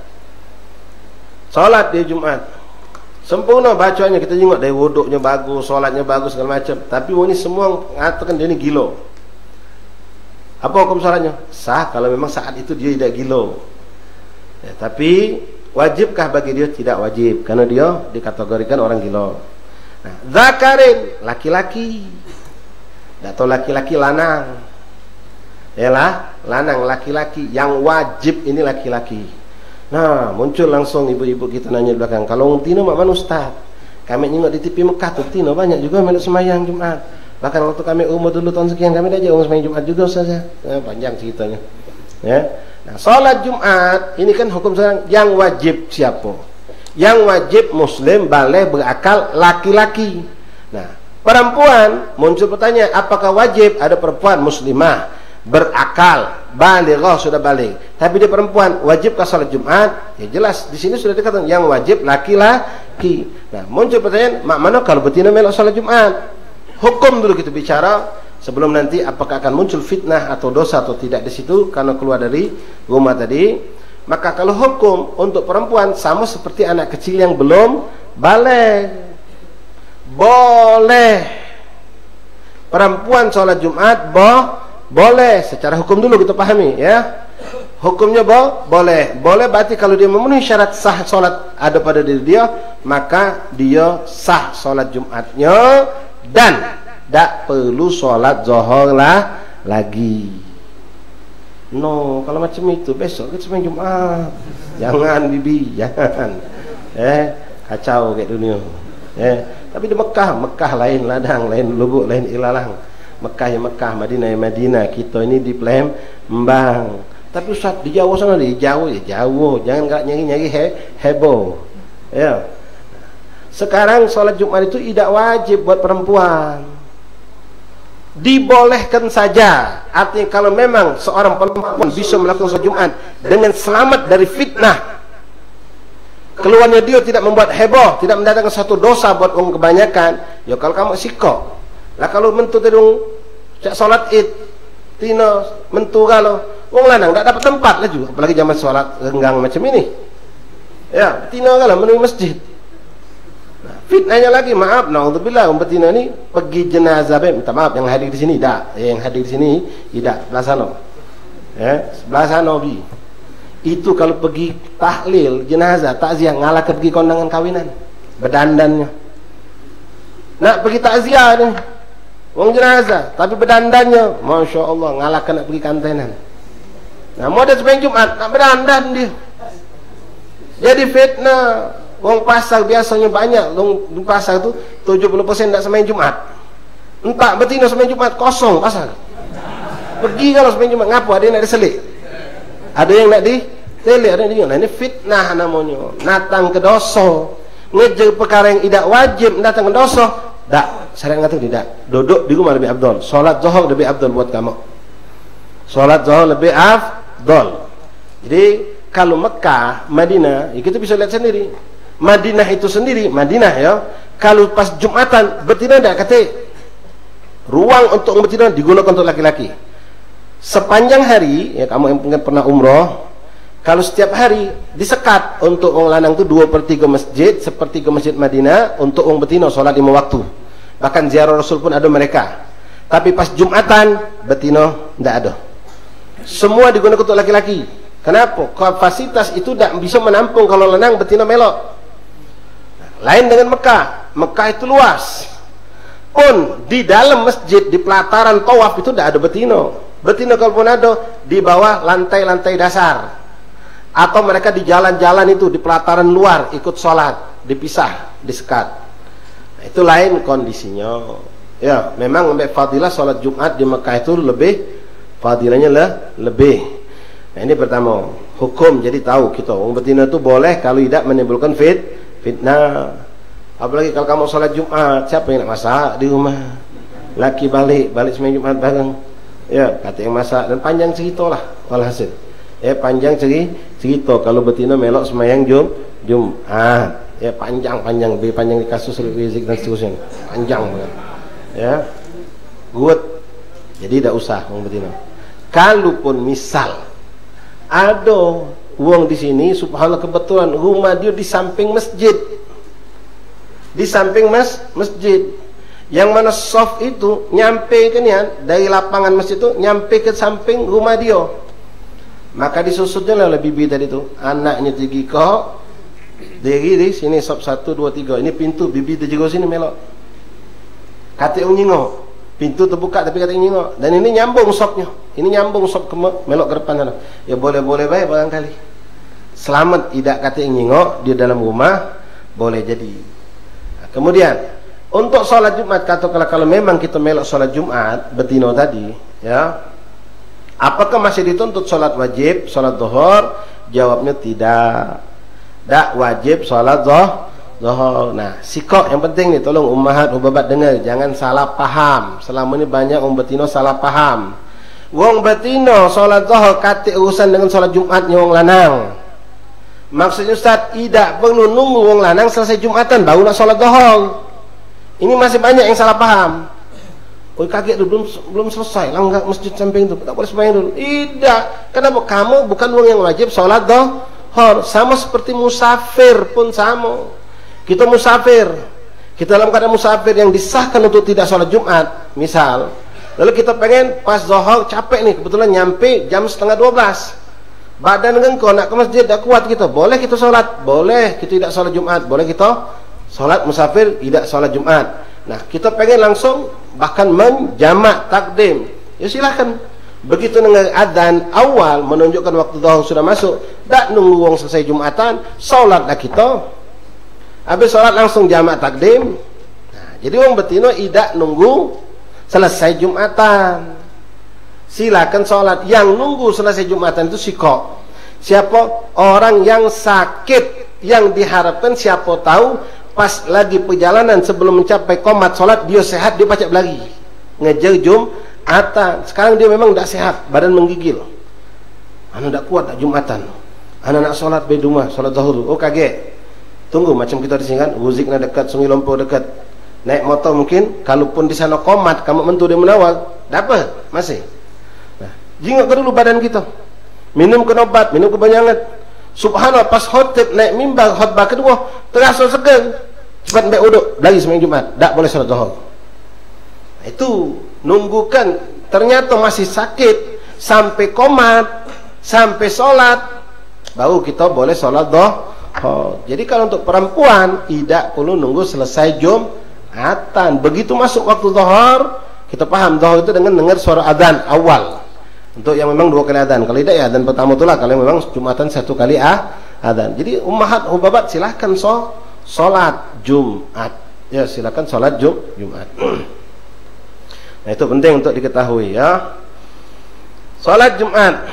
Salat dia Jumat. Sempurna bacanya, kita tengok dari wuduknya bagus, salatnya bagus segala macam. Tapi ini semua mengatakan dia ni gila. Apa hukum salatnya? Sah kalau memang saat itu dia tidak gila. Ya, tapi wajibkah bagi dia? Tidak wajib, karena dia dikategorikan orang gila. Nah, zakarin, laki-laki. Tak tahu laki-laki lanang. Yalah, lanang laki-laki. Yang wajib ini laki-laki. Nah, muncul langsung ibu-ibu kita nanya di belakang, kalau orang Tino mak mana Ustaz? Kami tengok di TV Mekah tu Tino banyak juga meluk sembahyang Jumat. Bahkan waktu kami umur dulu tahun sekian, kami dah orang sembahyang Jumat juga saja. Panjang ceritanya. Ya. Nah, salat Jumat ini kan hukum sekarang yang wajib siapa? Yang wajib muslim, baligh, berakal, laki-laki. Nah, perempuan muncul pertanyaan, apakah wajib? Ada perempuan muslimah, berakal, balighah, sudah baligh. Tapi dia perempuan, wajibkah salat Jumat? Ya jelas di sini sudah dikatakan yang wajib laki-laki. Nah, muncul pertanyaan, mak mana kalau betina melok salat Jumat? Hukum dulu kita bicara sebelum nanti apakah akan muncul fitnah atau dosa atau tidak di situ karena keluar dari rumah tadi. Maka kalau hukum untuk perempuan sama seperti anak kecil yang belum baligh, boleh perempuan sholat Jumat boleh secara hukum dulu kita pahami ya. Hukumnya boleh berarti kalau dia memenuhi syarat sah sholat ada pada diri dia, maka dia sah sholat Jumatnya dan tak perlu sholat zuhur lagi. No, kalau macam itu besok kita sembahyang Jumat. Jangan bibi, jangan. Kacau kayak dunia. Tapi di Mekah lain ladang, lain lubuk, lain ilalang. Mekah ya Mekah, Madinah ya Madinah. Kita ini di Palembang. Tapi Ustaz di Jawa sana, di Jawa ya Jawa. Jangan enggak nyari-nyari heboh. Ya. Sekarang sholat Jumat itu tidak wajib buat perempuan. Dibolehkan saja. Artinya kalau memang seorang perempuan bisa melakukan sholat Jumat dengan selamat dari fitnah, keluarnya dia tidak membuat heboh, tidak mendatangkan satu dosa buat orang kebanyakan, ya kalau kamu sikok lah. Kalau mentu tedung cak sholat id tina mentu kalau orang lanang tak dapat tempat lah juga, apalagi zaman sholat renggang macam ini ya, tina kalau menuju masjid. Nah, fitnahnya lagi, maaf, naudzubillah, betina ni pergi jenazah, minta maaf yang hadir di sini tak, yang hadir di sini tidak, sebelah sana, sebelah sana bi. Itu kalau pergi tahlil jenazah, takziah, ngalah ke pergi kondangan kawinan, berdandannya. Nak pergi takziah ni, wong jenazah, tapi berdandannya, masya Allah, ngalah nak pergi kantenan. Nah, mau ada sembahyang Jumat, nak berdandan dia, jadi fitnah. Wong pasar biasanya banyak, di pasar tu 70% tak sembahyang Jumat. Entah betina sembahyang Jumat kosong pasar. Pergi kalau sembahyang Jumat ngapo? Ada yang nak diselik, ada yang nak ditelik, ada yang nah, ini fitnah namanya. Natang ke dosa, ngejar perkara yang tidak wajib, datang ke dosa. Tak, syariat kata tidak. Duduk di rumah lebih afdal. Solat zuhur lebih afdal buat kamu. Solat zuhur lebih afdal. Jadi kalau Mekah, Madinah, ya kita bisa lihat sendiri. Madinah itu sendiri, Madinah ya, kalau pas Jumatan betina tidak kata ruang untuk orang betina digunakan untuk laki-laki. Sepanjang hari, ya kamu yang mungkin pernah umroh, kalau setiap hari disekat untuk orang lanang itu 2/3 masjid, 1/3 masjid Madinah untuk orang betina sholat 5 waktu. Bahkan ziarah Rasul pun ada mereka. Tapi pas Jumatan betina tidak ada. Semua digunakan untuk laki-laki. Kenapa? Kapasitas itu tidak bisa menampung kalau lanang betina melok. Lain dengan Mekah. Mekah itu luas. Pun di dalam masjid, di pelataran tawaf itu tidak ada betina. Betina kalaupun ada di bawah lantai-lantai dasar. Atau mereka di jalan-jalan itu, di pelataran luar ikut sholat, dipisah, disekat. Nah, itu lain kondisinya. Ya, memang fadilah sholat Jumat di Mekah itu lebih, fadilahnya lebih. Nah, ini pertama, hukum. Jadi tahu kita orang betina itu boleh kalau tidak menimbulkan fitnah. Apalagi kalau kamu sholat Jumat, siapa yang nak masak di rumah? Laki balik seminggu Jumat bareng. Ya, kata yang masak, dan panjang cerita lah walhasil. Ya, panjang cerita kalau betina melok semayang Jumat. Ya, panjang di kasus rizik dan seterusnya. Panjang banget. Ya. Good. Jadi tidak usah orang betina. Kalaupun misal ada uang di sini, subhanallah kebetulan rumah dia di samping masjid. Di samping masjid. Yang mana soft itu nyampe ke nian dari lapangan masjid itu nyampe ke samping rumah dia. Maka disusutnya lah bibi tadi tu, anaknya tinggi kok dari sini soft 1 2 3. Ini pintu bibi terjego sini melok. Kata nyingok. Pintu terbuka tapi kata nyingok. Dan ini nyambung sopnya. Ini nyambung sop ke melok ke depan sana. Ya boleh baik barangkali. Selamat tidak kata nyingok di dalam rumah boleh jadi. Nah, kemudian untuk sholat Jumat, katakanlah kalau memang kita melok sholat Jumat betina tadi, ya, apakah masih dituntut sholat wajib, sholat zuhur? Jawabnya tidak wajib sholat zuhur. Nah, sikok yang penting nih, tolong ummahat ubabat dengar, jangan salah paham. Selama ini banyak orang betina salah paham. Wong betina sholat zuhur kata urusan dengan sholat Jumatnya wong lanang. Maksudnya Ustaz, tidak perlu nunggu wong lanang selesai Jumatan baru nak sholat zuhur. Ini masih banyak yang salah paham. Oh kaget dulu, belum selesai langgak masjid samping itu, tak boleh sembahyang dulu. Tidak. Kenapa? Kamu bukan orang yang wajib sholat zuhur. Sama seperti musafir pun sama. Kita musafir, kita dalam keadaan musafir yang disahkan untuk tidak sholat Jumat, misal. Lalu kita pengen pas zuhur capek nih, kebetulan nyampe jam 11:30. Badan engkau nak ke masjid tak kuat kita, boleh kita sholat, boleh kita tidak sholat Jumat, boleh kita sholat musafir tidak sholat Jumat. Nah, kita pengen langsung bahkan menjamak takdim, ya silahkan. Begitu dengar adzan awal menunjukkan waktu zuhur sudah masuk, tak nunggu wong selesai Jumatan, sholatlah kita. Habis sholat langsung jamak takdim. Nah, jadi wong betina tidak nunggu selesai Jumatan. Silakan sholat. Yang nunggu selesai Jumatan itu sikok. Siapa? Orang yang sakit, yang diharapkan siapa tahu pas lagi perjalanan sebelum mencapai qomat sholat dia sehat, dia pacak lagi ngejar Jumatan. Sekarang dia memang tidak sehat, badan menggigil, anak tidak kuat tak Jumatan, anak nak sholat di rumah, sholat zuhur. Oh kaget, tunggu macam kita di sini kan, Wuzikna dekat, Sungai Lompor dekat, naik motor mungkin, kalaupun di sana qomat kamu mentu dia menawal, dapat masih. Nah, jingok ke dulu badan kita, minum ke obat, minum ke banyangan. Subhanallah, pas khotib naik mimbar khutbah kedua terasa segar, cepat ambil uduk lagi sembahyang Jumat, tak boleh sholat zuhur. Itu nunggukan, ternyata masih sakit sampai komat, sampai sholat baru kita boleh sholat zuhur. Jadi kalau untuk perempuan tidak perlu nunggu selesai Jumatan. Begitu masuk waktu zuhur, kita paham zuhur itu dengan dengar suara adzan awal. Untuk yang memang 2 kali adzan, kalau tidak ya adzan pertama itulah, kalau memang Jumatan 1 kali adzan. Jadi ummahat ubabat silahkan sholat Jumat. Ya silahkan sholat Jumat. Nah itu penting untuk diketahui ya. Sholat Jumat,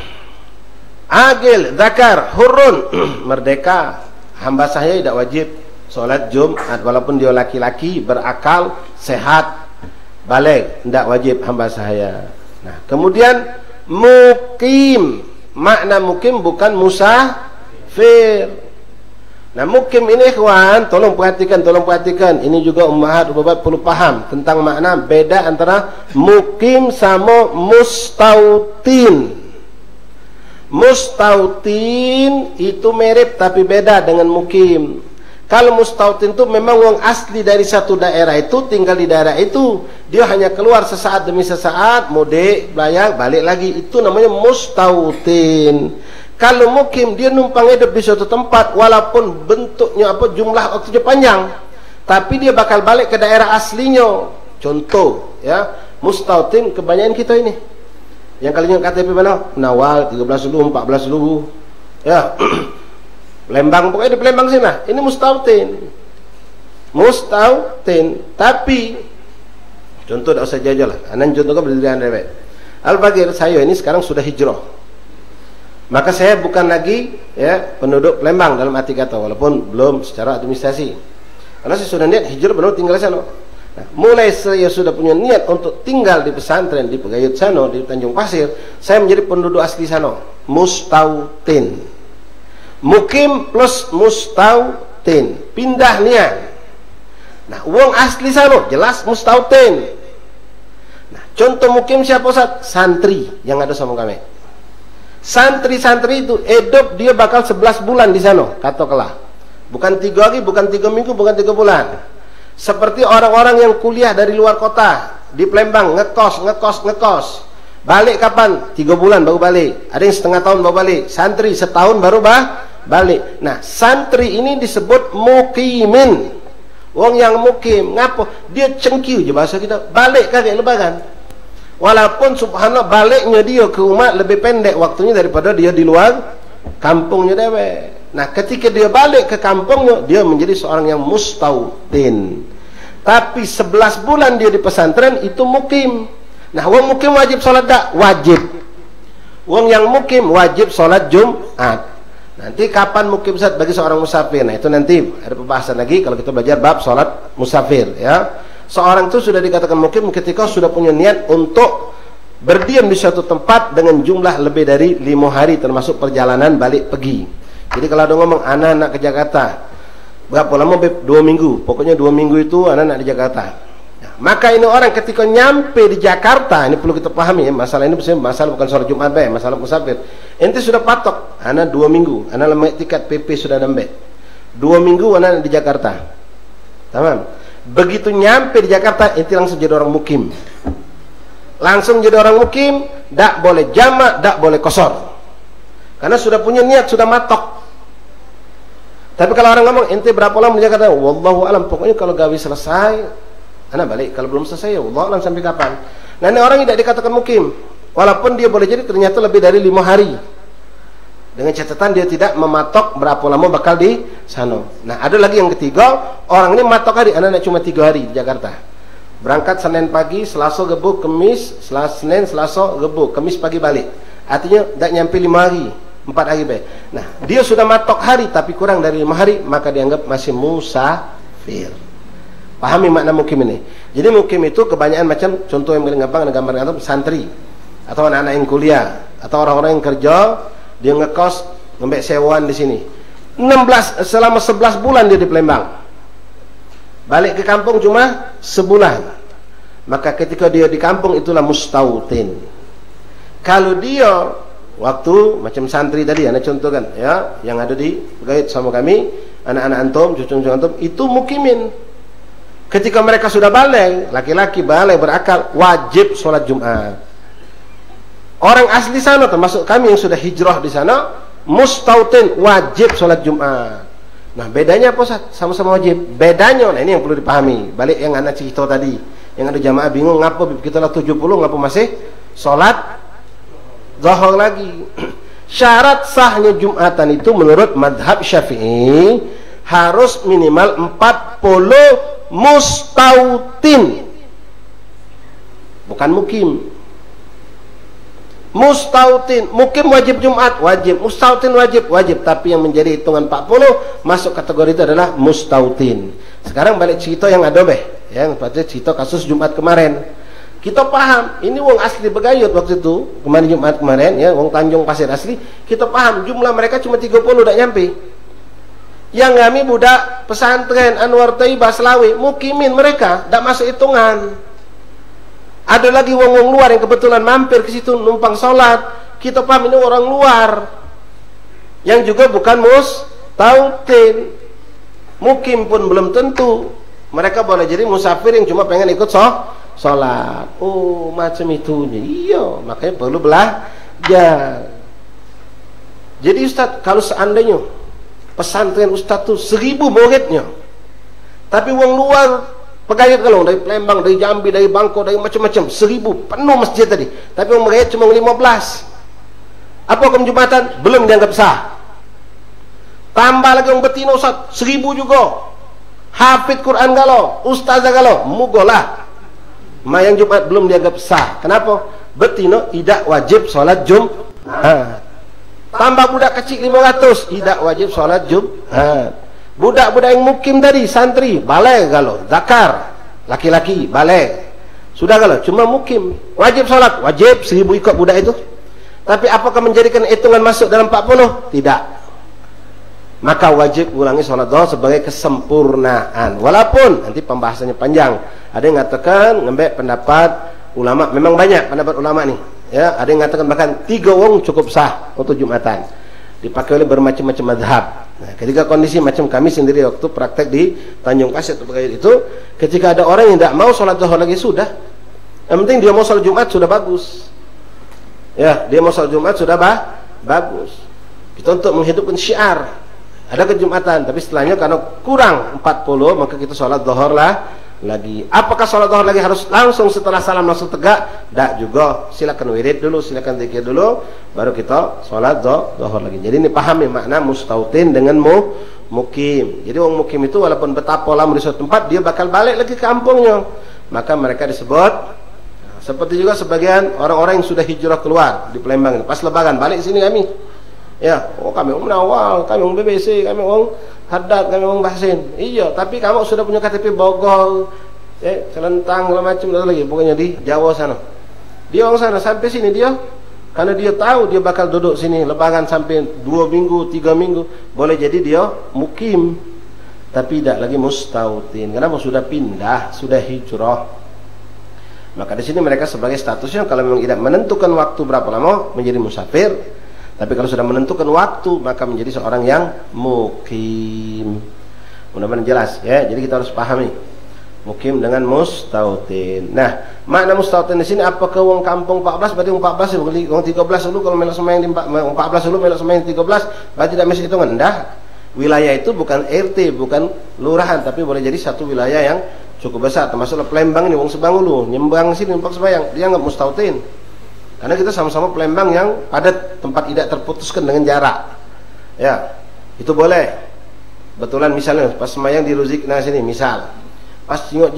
agil, zakar, hurun, merdeka, hamba sahaya tidak wajib sholat Jumat walaupun dia laki-laki, berakal, sehat, balik, tidak wajib hamba sahaya. Nah kemudian mukim, makna mukim bukan musafir. Nah, mukim ini ikhwan, tolong perhatikan. Ini juga ummahat bapak perlu paham tentang makna beda antara mukim sama mustautin. Mustautin itu mirip tapi beda dengan mukim. Kalau mustautin itu memang orang asli dari satu daerah itu, tinggal di daerah itu, dia hanya keluar sesaat demi sesaat, mudik, belayar, balik lagi. Itu namanya mustautin. Kalau mukim, dia numpang hidup di suatu tempat, walaupun bentuknya jumlah waktunya panjang, tapi dia bakal balik ke daerah aslinya. Contoh, ya, mustautin kebanyakan kita ini. Yang kalinya KTP mana? Nawal 13 dulu, 14 dulu. Ya. Lembang, pokoknya di Palembang sini lah. Ini mustautin. Tapi contoh tak usah jauh lah. Anan contoh kan berdiri Anda. Al-Bagir, saya ini sekarang sudah hijrah. Maka saya bukan lagi ya penduduk Palembang dalam arti kata, walaupun belum secara administrasi. Karena saya sudah niat hijrah benar tinggal di sana. Nah, mulai saya sudah punya niat untuk tinggal di pesantren di Pegayut sana di Tanjung Pasir, saya menjadi penduduk asli sana, mustautin. Mukim plus mustautin, pindah niat. Nah, uang asli sana jelas mustautin. Nah, contoh mukim siapa Ustaz? Santri yang ada sama kami. Santri-santri itu hidup dia bakal 11 bulan di sana, katakanlah. Bukan 3 hari, bukan 3 minggu, bukan 3 bulan. Seperti orang-orang yang kuliah dari luar kota di Palembang, ngekos. Balik kapan? 3 bulan baru balik. Ada yang setengah tahun baru balik. Santri setahun baru balik. Nah, santri ini disebut mukimin. Wong yang mukim, ngapo? Dia cengkiu je bahasa kita. Balik kagak lebaran. Walaupun subhanallah baliknya dia ke rumah lebih pendek waktunya daripada dia di luar kampungnya dewek. Nah, ketika dia balik ke kampungnya, dia menjadi seorang yang mustautin. Tapi 11 bulan dia di pesantren itu mukim. Nah, wong mukim wajib sholat tak? Wajib. Wong yang mukim wajib sholat Jumat. Nanti kapan mukim Ustaz bagi seorang musafir? Nah, itu nanti ada pembahasan lagi kalau kita belajar bab sholat musafir, ya. Seorang itu sudah dikatakan mukim ketika sudah punya niat untuk berdiam di suatu tempat dengan jumlah lebih dari 5 hari termasuk perjalanan balik pergi. Jadi kalau ada ngomong anak-anak ke Jakarta, berapa lama? 2 minggu. Pokoknya 2 minggu itu anak-anak di Jakarta. Nah, maka ini orang ketika nyampe di Jakarta, ini perlu kita pahami ya, masalah ini masalah bukan sholat Jumat, masalah musafir. Ente sudah patok, anak 2 minggu, anak lemah tiket PP sudah nambah 2 minggu anak di Jakarta. Tamam. Begitu nyampe di Jakarta, ente langsung jadi orang mukim. Langsung jadi orang mukim, tak boleh jamak, tak boleh kosor. Karena sudah punya niat, sudah matok. Tapi kalau orang ngomong, ente berapa lama di Jakarta? Wallahu alam, pokoknya kalau gawe selesai, anak balik. Kalau belum selesai, ya wallahu alam sampai kapan. Nah, ini orang tidak dikatakan mukim. Walaupun dia boleh jadi ternyata lebih dari 5 hari. Dengan catatan dia tidak mematok berapa lama bakal di sana. Nah, ada lagi yang ketiga, orang ini matok hari, anak cuma 3 hari di Jakarta. Berangkat Senin pagi, Selasa gebuk, Kemis, Senin, Selasa gebuk, Kemis pagi balik. Artinya tidak nyampe 5 hari, 4 hari baik. Nah, dia sudah matok hari tapi kurang dari 5 hari, maka dianggap masih musafir. Pahami makna mukim ini. Jadi mukim itu kebanyakan macam, contoh yang paling gampang, ada gambar santri atau anak-anak yang kuliah atau orang-orang yang kerja, dia ngekos, ngambil sewaan di sini. Selama 11 bulan dia di Palembang. Balik ke kampung cuma sebulan. Maka ketika dia di kampung itulah mustautin. Kalau dia waktu macam santri tadi, anak contohkan ya, yang ada di Pegayut sama kami, anak-anak antum, cucu-cucu antum, itu mukimin. Ketika mereka sudah balik, laki-laki balik berakal, wajib sholat Jumat. Orang asli sana termasuk kami yang sudah hijrah di sana, mustautin, wajib sholat Jumat. Nah, bedanya apa Ustaz? Sama-sama wajib. Bedanya, nah ini yang perlu dipahami. Balik yang anak cerita tadi, yang ada jamaah bingung, ngapa kita lah 70, ngapa masih sholat zuhur lagi. Syarat sahnya Jumatan itu menurut madhab Syafi'i harus minimal 40 mustautin, bukan mukim. Mustautin, mukim wajib Jumat, wajib. Mustautin wajib. Tapi yang menjadi hitungan 40 masuk kategori itu adalah mustautin. Sekarang balik cerita yang ada yang pada cerita kasus Jumat kemarin. Kita paham, ini wong asli Pegayut waktu itu, kemarin Jumat kemarin ya, wong Tanjung Pasir asli. Kita paham jumlah mereka cuma 30, tak nyampe. Yang kami budak pesantren Anwar Thaibah Selawi, mukimin mereka, tidak masuk hitungan. Ada lagi wong-wong luar yang kebetulan mampir ke situ numpang sholat. Kita paham ini orang luar yang juga bukan mustautin. Mukim pun belum tentu. Mereka boleh jadi musafir yang cuma pengen ikut sholat. Oh, macam itu. Iya, makanya perlu belajar. Jadi Ustaz, kalau seandainya pesantren Ustaz tuh 1000 muridnya, tapi wong luar pegawai kalau dari Palembang, dari Jambi, dari Bangkok, dari macam-macam 1000 penuh masjid tadi, tapi wong mereka cuma 15. Apa hukum Jumatan? Belum dianggap sah. Tambah lagi wong betina Ustaz 1000 juga, hafid Quran galau, ustazah galau, mugolah mayang Jumat belum dianggap sah. Kenapa? Betina tidak wajib sholat Jumat. Tambah budak kecil 500, tidak wajib sholat Jumat. Budak-budak yang mukim tadi, santri, balai galau, zakar, laki-laki, balai. Sudah galau, cuma mukim. Wajib sholat, wajib 1000 ikut budak itu. Tapi apakah menjadikan hitungan masuk dalam 40? Tidak. Maka wajib ulangi sholat zuhur sebagai kesempurnaan. Walaupun nanti pembahasannya panjang. Ada yang mengatakan ngembek pendapat ulama, memang banyak pendapat ulama nih. Ya, ada yang mengatakan bahkan 3 wong cukup sah untuk Jumatan. Dipakai oleh bermacam-macam mazhab. Nah, ketika kondisi macam kami sendiri waktu praktek di Tanjung Pasir itu, ketika ada orang yang tidak mau sholat zuhur lagi sudah. Yang penting dia mau sholat Jumat sudah bagus. Ya, dia mau sholat Jumat sudah bagus. Kita untuk menghidupkan syiar. Ada kejumatan, tapi setelahnya karena kurang 40 maka kita sholat zuhur lah lagi. Apakah sholat zuhur lagi harus langsung setelah salam langsung tegak? Tak juga. Silakan wirid dulu, silakan zikir dulu, baru kita sholat zuhur lagi. Jadi ini pahami makna mustautin dengan mukim. Jadi orang mukim itu walaupun betapa lama di suatu tempat, dia bakal balik lagi ke kampungnya. Maka mereka disebut. Seperti juga sebagian orang-orang yang sudah hijrah keluar di Palembang, pas lebaran balik sini kami. Ya, oh kami orang Menawal, kami orang BBC, kami orang Haddad, kami orang Bahsin. Iya, tapi kamu sudah punya KTP Bogor, Celentang, macam lagi, pokoknya di Jawa sana. Dia orang sana sampai sini dia, karena dia tahu dia bakal duduk sini lebaran sampai 2 minggu, 3 minggu, boleh jadi dia mukim, tapi tidak lagi mustautin. Kenapa? Sudah pindah, sudah hijrah. Maka di sini mereka sebagai statusnya kalau memang tidak menentukan waktu berapa lama menjadi musafir. Tapi kalau sudah menentukan waktu maka menjadi seorang yang mukim. Mudah-mudahan jelas ya. Jadi kita harus pahami mukim dengan mustautin. Nah, makna mustautin di sini apakah wong kampung 14 berarti wong 14 wong 13 dulu kalau melok sembahyang di 14 dulu melok sembahyang 13 berarti tidak masuk hitungan. Enggak. Wilayah itu bukan RT, bukan lurahan, tapi boleh jadi satu wilayah yang cukup besar. Termasuk Palembang ini wong Sebangulu, nyembang sini numpak sembahyang, dia enggak mustautin. Karena kita sama-sama Palembang yang padat, tempat tidak terputuskan dengan jarak. Ya, itu boleh. Betulan misalnya pas sembahyang di Ruzikna sini misal. Pas jingok,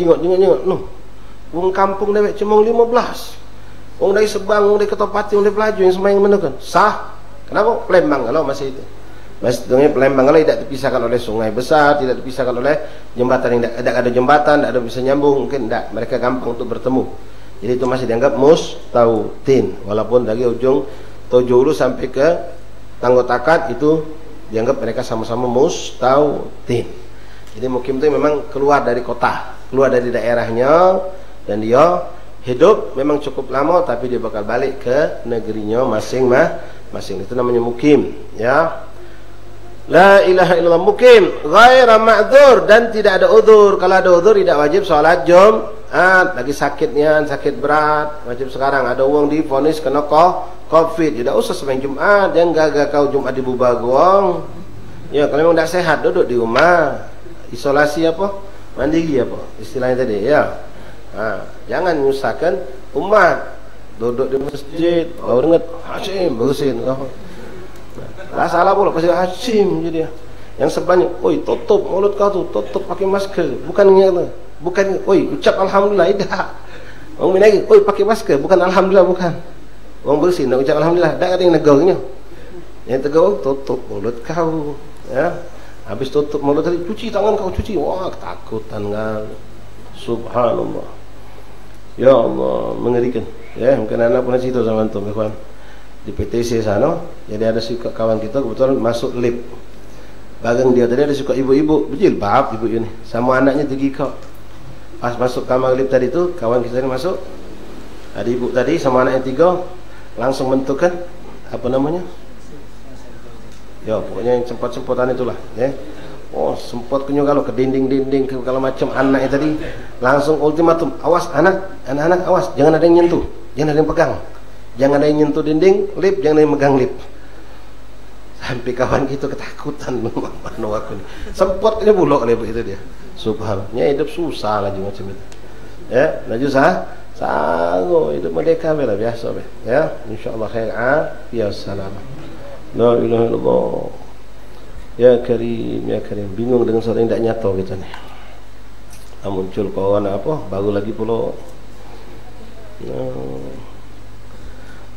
wong kampung dewek cuma 15. Wong dari Sebang, wong dari Ketopati, wong dari Pelaju yang sembahyang mana kan? Sah. Kenapa? Palembang kalau masih itu. Masjidnya Palembang kalau tidak dipisahkan oleh sungai besar, tidak dipisahkan oleh jembatan yang tidak ada jembatan, tidak ada bisa nyambung, mungkin tidak. Mereka gampang untuk bertemu. Jadi itu masih dianggap mustautin, walaupun dari ujung Tojulu sampai ke Tanggotakat itu dianggap mereka sama-sama mustautin. Jadi mukim itu memang keluar dari kota, keluar dari daerahnya, dan dia hidup memang cukup lama, tapi dia bakal balik ke negerinya masing-masing. Itu namanya mukim, ya. La ilaha illallah. Mukim ghaira ma'dzur, dan tidak ada udzur. Kalau ada udzur tidak wajib sholat Jumat. Lagi sakitnya, sakit berat macam sekarang ada uang divonis kena COVID, tidak usah sembahyang Jumat. Jangan gagal kau Jumat di Bubagong. Ya, kalau memang tidak sehat duduk di rumah, isolasi apa, mandiri apa istilahnya tadi ya. Jangan menyusahkan umat. Duduk di masjid baru ingat Hashim bersin. Lah salah pula pasti Hashim jadi. Yang sebanyak, oi tutup mulut kau tu, tutup pakai masker. Bukan ingat, bukan oi ucap alhamdulillah, tidak. Orang minagi, oi pakai masker, bukan alhamdulillah, bukan. Orang bersin nak ucap alhamdulillah, tak ada yang negangnya. Yang tegur tutup mulut kau, ya. Habis tutup mulut tadi, cuci tangan kau, cuci. Wah, ketakutan kau. Subhanallah. Ya Allah, mengerikan. Ya, mungkin anak pernah cerita sama antum, kawan. Di PTC sana, jadi ada si kawan kita kebetulan masuk lift. Bagang dia tadi ada suka ibu-ibu berjilbab ibu ini sama anaknya tinggi kok. Pas masuk kamar lift tadi tu kawan kita ni masuk, ada ibu tadi sama anaknya 3 langsung menentukan apa namanya, ya pokoknya yang sempat-sempotan itulah ya. Oh sempat kenyang kalau ke dinding-dinding ke kalau macam anaknya tadi langsung ultimatum, awas anak-anak awas, jangan ada yang nyentuh, jangan ada yang pegang, jangan ada yang nyentuh dinding lift, jangan ada yang megang lift. Sampai kawan kita ketakutan mana aku ni. Sempatnya bulok lepas itu dia. Subhanallah, hidup susah lagi macam itu. Ya, laju sango hidup merdeka bela biasa be. Ya, insyaallah khair ya salam. La ilaha illallah. Ya Karim, ya Karim. Bingung dengan sesuatu yang tidak nyata kita ni. Muncul kawan apa, baru lagi pula.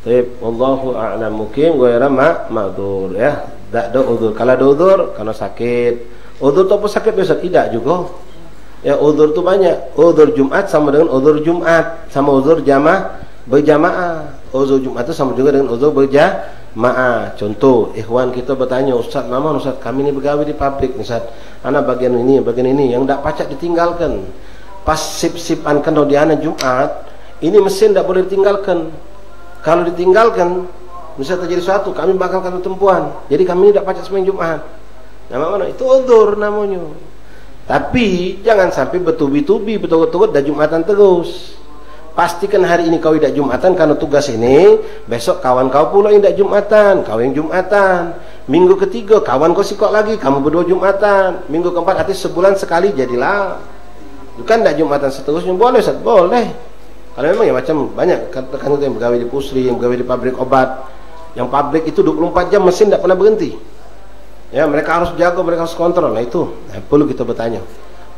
Baik, wallahu a'lam. Mukim ghaira ma'dzur ya. Tak ada uzur. Kalau ada uzur karena sakit. Uzur tu apa sakit biasa? Tidak juga. Ya uzur tu banyak. Uzur Jumat sama dengan uzur Jumat, sama uzur berjamaah. Uzur Jumat tu sama juga dengan uzur berjamaah. Contoh, ikhwan kita bertanya, Ustaz, Maman, Ustaz, kami ni bergawe di pabrik, Ustaz. Anak bagian ini yang tak pacak ditinggalkan. Pas sip-sipan kalau di ana Jumat, ini mesin tak boleh ditinggalkan. Kalau ditinggalkan bisa terjadi sesuatu, kami bakal kena tempuan. Jadi kami tidak pacak sembahyang Jumat. Nama mana? Itu uzur namanya. Tapi jangan sampai bertubi-tubi betul-betul dah Jumatan terus. Pastikan hari ini kau tidak Jumatan karena tugas ini, besok kawan kau pula yang tidak Jumatan, kau yang Jumatan. Minggu ketiga kawan kau sikok lagi, kamu berdua Jumatan. Minggu keempat, artinya sebulan sekali jadilah. Bukan tidak Jumatan seterusnya, boleh Ustaz? Boleh. Kalau memang ya macam banyak kan yang bergawe di pusri, yang bergawe di pabrik obat, yang pabrik itu 24 jam mesin tidak pernah berhenti. Ya, mereka harus jaga, mereka harus kontrol. Nah itu perlu kita bertanya.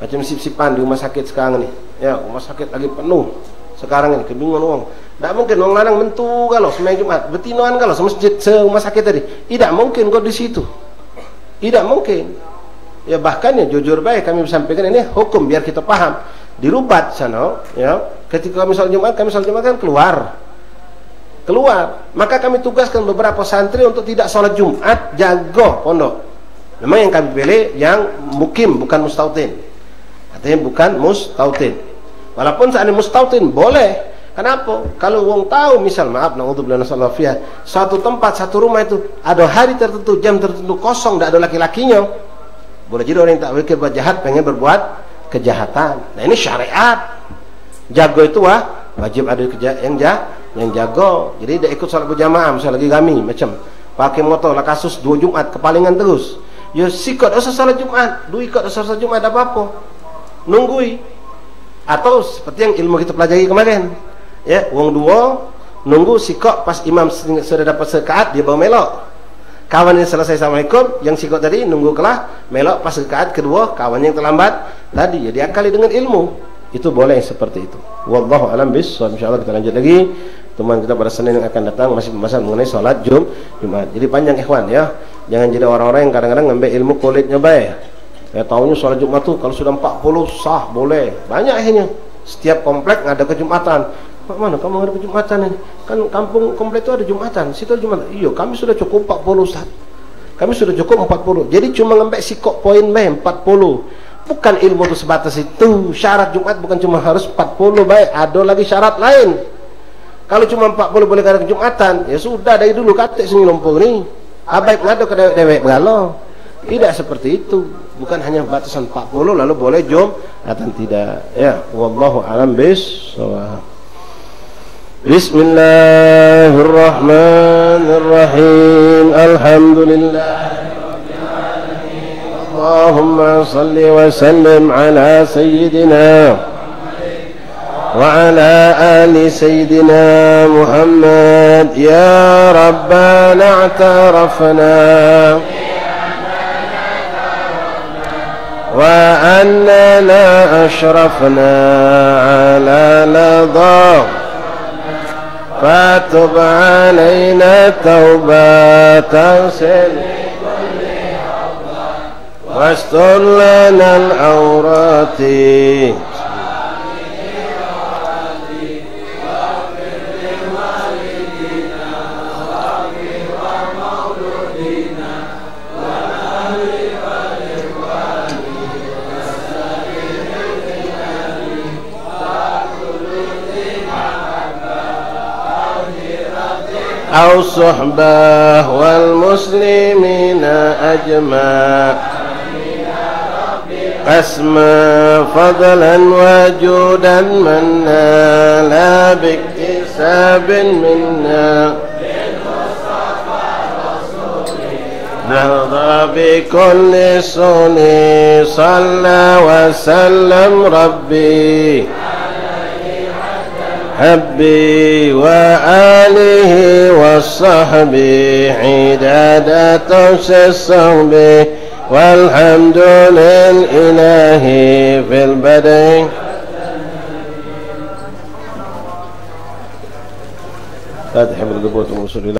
Macam sip-sipan di rumah sakit sekarang ni. Ya, rumah sakit lagi penuh sekarang ini, kebingungan orang. Tak mungkin orang lanang mentu kalau sembahyang Jumat, betinoan kalau semasjid rumah sakit tadi. Tidak mungkin kau di situ. Tidak mungkin. Ya bahkan ya jujur baik kami sampaikan ini hukum biar kita paham. Di Rubat sana, ya, ketika kami salat Jumat kan keluar. Maka kami tugaskan beberapa santri untuk tidak salat Jumat, jaga pondok. Memang yang kami pilih yang mukim, bukan mustautin. Artinya bukan mustautin. Walaupun seandainya mustautin boleh. Kenapa? Kalau wong tahu, misal maaf, naudzubillah nasallahu fiha, satu tempat, satu rumah itu ada hari tertentu, jam tertentu kosong, tidak ada laki-lakinya, boleh jadi orang yang tak berbuat jahat pengen berbuat kejahatan. Nah ini syariat. Jago itu wajib ada yang jago. Jadi dia ikut salat berjamaah, misalnya lagi kami macam pakai motor lah kasus 2 Jumat kepalingan terus. Ya sikot usah salat Jumat, 2 ikut usah salat Jumat apa-apa. Nunggui. Atau seperti yang ilmu kita pelajari kemarin. Ya, wong 2 nunggu sikot pas imam sudah dapat sekaat dia bawa melok. Kawan yang selesai Assalamualaikum, yang sikot tadi nunggu kelah melok pas rakaat kedua kawan yang terlambat tadi, ya diakali dengan ilmu. Itu boleh seperti itu. Wallahu alam bissawab. Insyaallah kita lanjut lagi teman kita pada Senin yang akan datang, masih pembahasan mengenai salat Jumat. Jadi panjang ikhwan ya. Jangan jadi orang-orang yang kadang-kadang ngambil ilmu kulitnya baik. Ya tahunya salat Jumat tuh kalau sudah 40 sah boleh. Banyak akhirnya. Setiap komplek ada kejumatan. Mana kamu ada Jumatan ini? Kan kampung komplek itu ada Jumatan. Situ ada Jumatan. Iya, kami sudah cukup 40 Ustaz. Kami sudah cukup 40. Jadi cuma ngambil sikok poin 40. Bukan ilmu itu sebatas itu. Syarat Jumat bukan cuma harus 40 baik. Ada lagi syarat lain. Kalau cuma 40 boleh ada Jumatan, ya sudah dari dulu katik sini lumpur ni. Abaik ngado ke dewek beralo. Tidak seperti itu. Bukan hanya batasan 40 lalu boleh Jumatan, tidak. Ya, wallahu alam bissawab. Bismillahirrahmanirrahim. Alhamdulillahirrahmanirrahim. Allahumma salli wa sallim ala sayyidina wa ala ali sayyidina Muhammad. Ya Rabbana a'tarafna wa annana ashrafna ala ladha فتب علينا توبة واستر لنا العورات أو صحبة والمسلمين أجمع أسمى فضلا وجودا منا لا باكتساب منا نرضى بكل سني صلى وسلم ربي حبي وآله والصحبه عداد توس الصحب والحمد لله في البدء فاتح بالقبوة والوصول إلى